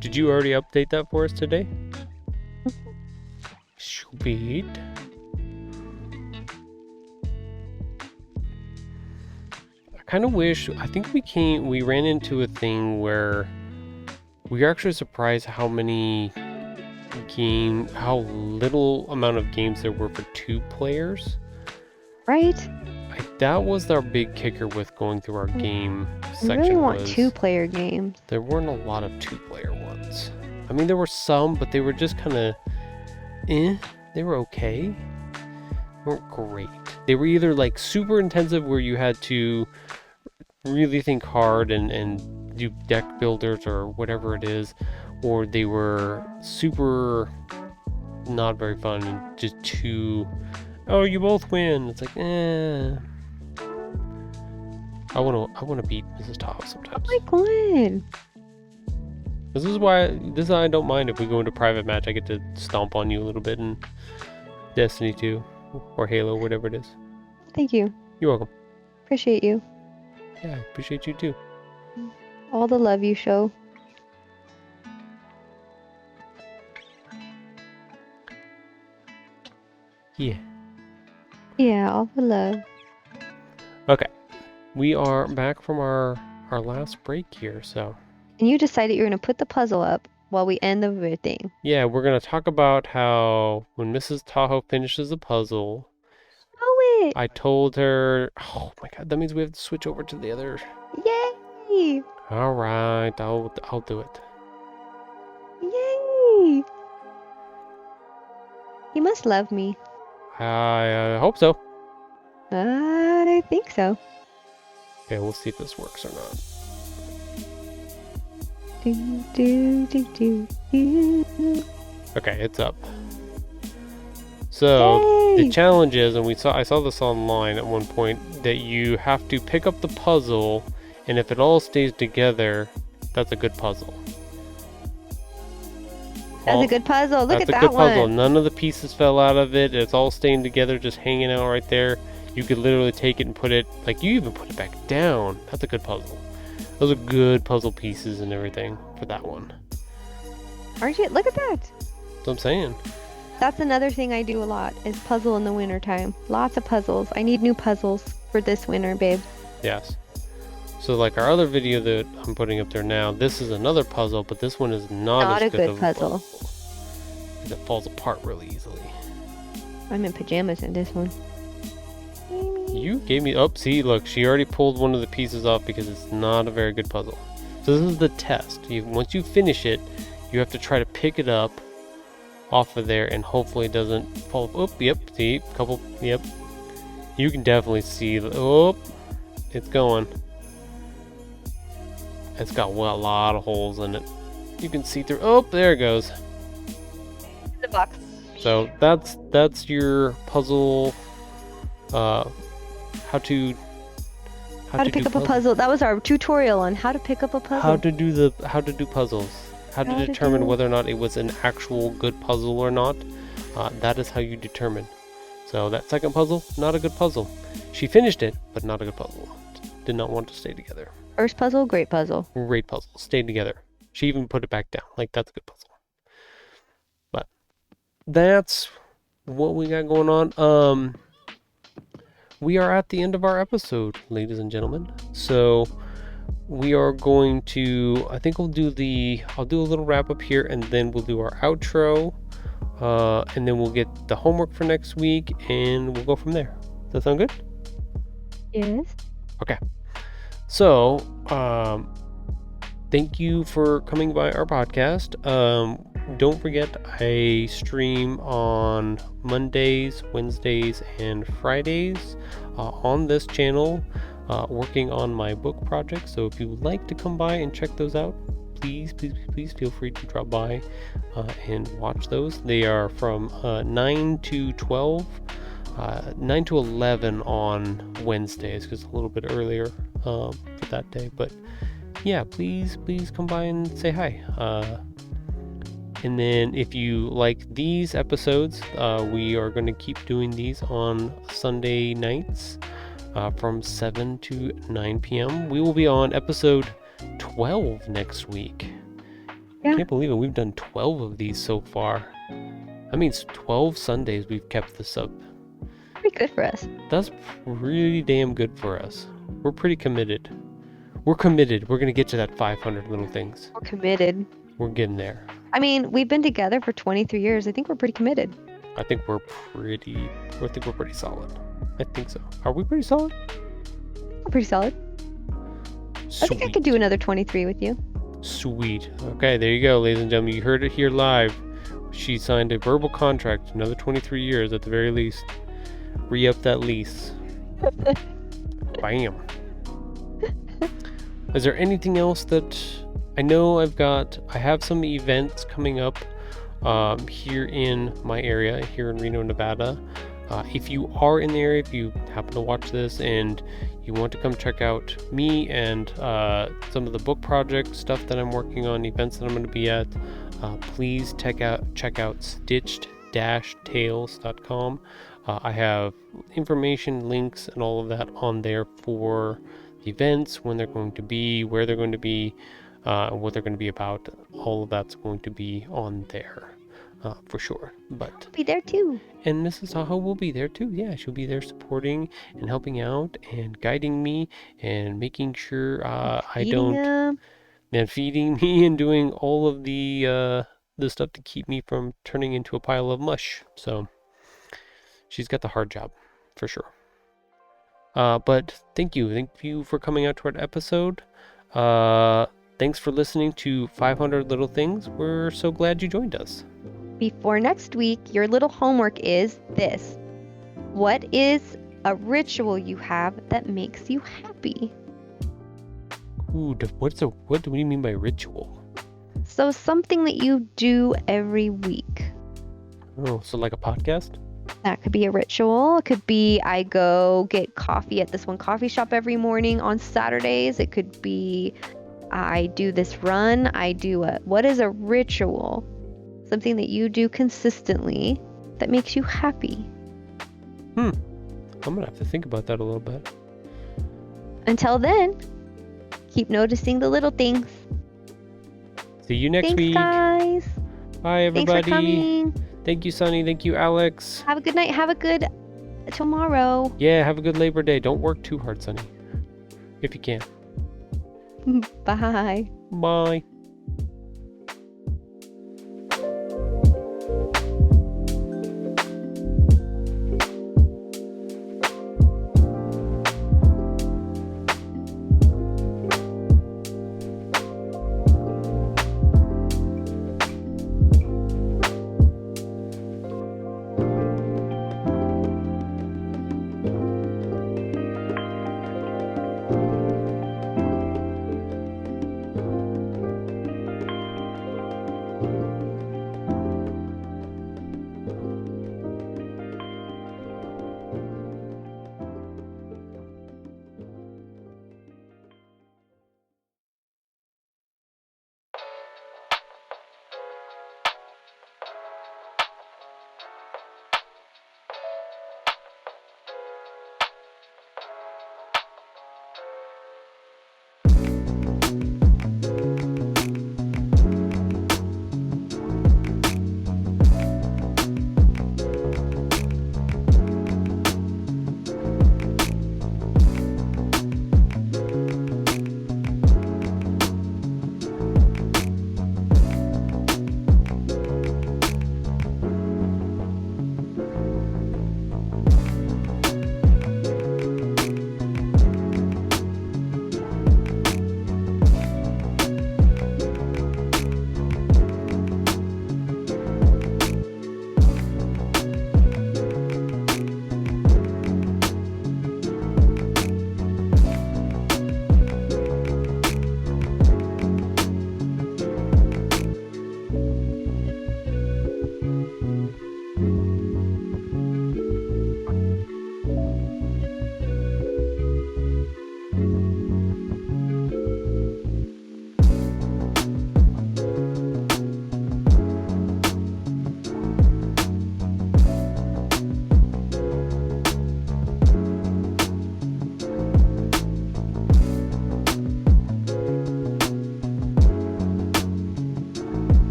Did you already update that for us today? Sweet. I kind of wish, I think we ran into a thing where we were actually surprised how little amount of games there were for 2 players. Right? That was our big kicker with going through our game section. I really want 2-player games. There weren't a lot of 2-player ones. I mean, there were some, but they were just kind of, they were okay. They weren't great. They were either like super intensive where you had to really think hard and do deck builders or whatever it is, or they were super not very fun and just too, oh, you both win. It's like, I want to beat Mrs. Tahoe sometimes. Oh my god. This is why I don't mind if we go into private match. I get to stomp on you a little bit in Destiny 2 or Halo, whatever it is. Thank you. You're welcome. Appreciate you. Yeah, I appreciate you too. All the love you show. Yeah. Yeah, all the love. Okay. We are back from our last break here, so. And you decided you're going to put the puzzle up while we end the thing. Yeah, we're going to talk about how when Mrs. Tahoe finishes the puzzle, Oh, it! I told her, oh my god, that means we have to switch over to the other. Yay! Alright, I'll do it. Yay! You must love me. I hope so. I think so. Okay, we'll see if this works or not. Do, do, do, do, do. Okay, it's up. So Yay! the challenge is, and I saw this online at one point, that you have to pick up the puzzle, and if it all stays together, that's a good puzzle. That's a good puzzle. Look at That's a that good puzzle. one. None of the pieces fell out of it. It's all staying together, just hanging out right there. You could literally take it and put it, like you even put it back down. That's a good puzzle. Those are good puzzle pieces and everything for that one. Aren't you? Look at that. That's what I'm saying. That's another thing I do a lot is puzzle in the winter time. Lots of puzzles. I need new puzzles for this winter, babe. Yes. So like our other video that I'm putting up there now, this is another puzzle, but this one is not as a good good of a puzzle. because it falls apart really easily. I'm in pajamas in this one. You gave me... Oh, see, look, she already pulled one of the pieces off because it's not a very good puzzle. So this is the test. Once you finish it, you have to try to pick it up off of there and hopefully it doesn't fall. Oh, yep, see, couple, yep. You can definitely see, oh, it's going. It's got a lot of holes in it. You can see through, oh, there it goes. The box. So that's your puzzle, how to pick up a puzzle. That was our tutorial on how to pick up a puzzle. How to do puzzles. How to determine whether or not it was an actual good puzzle or not. That is how you determine. So that second puzzle, not a good puzzle. She finished it, but not a good puzzle. Did not want to stay together. First puzzle, great puzzle. Great puzzle. Stayed together. She even put it back down. Like, that's a good puzzle. But that's what we got going on. We are at the end of our episode, ladies and gentlemen. So we are going to, I think I'll do a little wrap up here, and then we'll do our outro, and then we'll get the homework for next week, and we'll go from there. Does that sound good? Yes. Okay. So, thank you for coming by our podcast. Don't forget, I stream on Mondays, Wednesdays, and Fridays on this channel, working on my book project. So if you would like to come by and check those out, please feel free to drop by and watch those. They are from 9 to 12, 9 to 11 on Wednesdays, because it's a little bit earlier for that day. But yeah, please come by and say hi. And then if you like these episodes, we are going to keep doing these on Sunday nights from 7 to 9 p.m. We will be on episode 12 next week. Yeah. I can't believe it. We've done 12 of these so far. That means 12 Sundays we've kept this up. Pretty good for us. That's really damn good for us. We're pretty committed. We're committed. We're going to get to that 500 little things. We're committed. We're getting there. I mean, we've been together for 23 years. I think we're pretty committed. I think we're pretty solid. I think so. Are we pretty solid? We're pretty solid. Sweet. I think I could do another 23 with you. Sweet. Okay, there you go, ladies and gentlemen. You heard it here live. She signed a verbal contract, another 23 years at the very least. Re-up that lease. Bam. Is there anything else that... I know I have some events coming up here in my area, here in Reno, Nevada. If you are in the area, if you happen to watch this and you want to come check out me and some of the book project stuff that I'm working on, events that I'm going to be at, please check out stitched-tales.com. I have information, links, and all of that on there for the events, when they're going to be, where they're going to be, what they're going to be about. All of that's going to be on there for sure. But I'll be there too. And Mrs. Tahoe will be there too. Yeah, she'll be there supporting and helping out and guiding me and making sure I don't... And feeding me and doing all of the stuff to keep me from turning into a pile of mush. So she's got the hard job for sure. But thank you for coming out to our episode. Thanks for listening to 500 Little Things. We're so glad you joined us. Before next week, your little homework is this. What is a ritual you have that makes you happy? Ooh, what do we mean by ritual? So something that you do every week. Oh, so like a podcast? That could be a ritual. It could be I go get coffee at this one coffee shop every morning on Saturdays. It could be I do this run. What is a ritual? Something that you do consistently that makes you happy. I'm gonna have to think about that a little bit. Until then, keep noticing the little things. See you next week. Thanks, guys. Bye, everybody. Thanks for coming. Thank you, Sunny. Thank you, Alex. Have a good night. Have a good tomorrow. Yeah, have a good Labor Day. Don't work too hard, Sunny. If you can. Bye. Bye.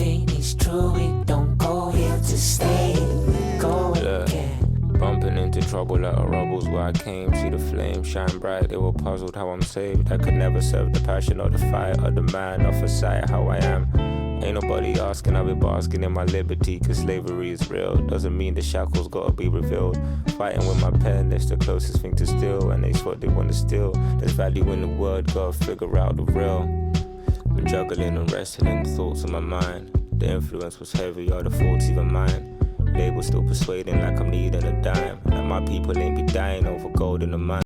Nothing is true, we don't go here to stay. Go again. Bumping into trouble at a rubble's where I came. See the flame shine bright, they were puzzled how I'm saved. I could never serve the passion or the fight or the man off a sight how I am. Ain't nobody asking, I've been basking in my liberty. Cause slavery is real, doesn't mean the shackles gotta be revealed. Fighting with my pen, that's the closest thing to steal. And they what they wanna steal, there's value in the word, gotta figure out the real. I'm juggling and wrestling thoughts in my mind. The influence was heavy, all the faults even mine. Label still persuading like I'm needing a dime. And my people ain't be dying over gold in the mine.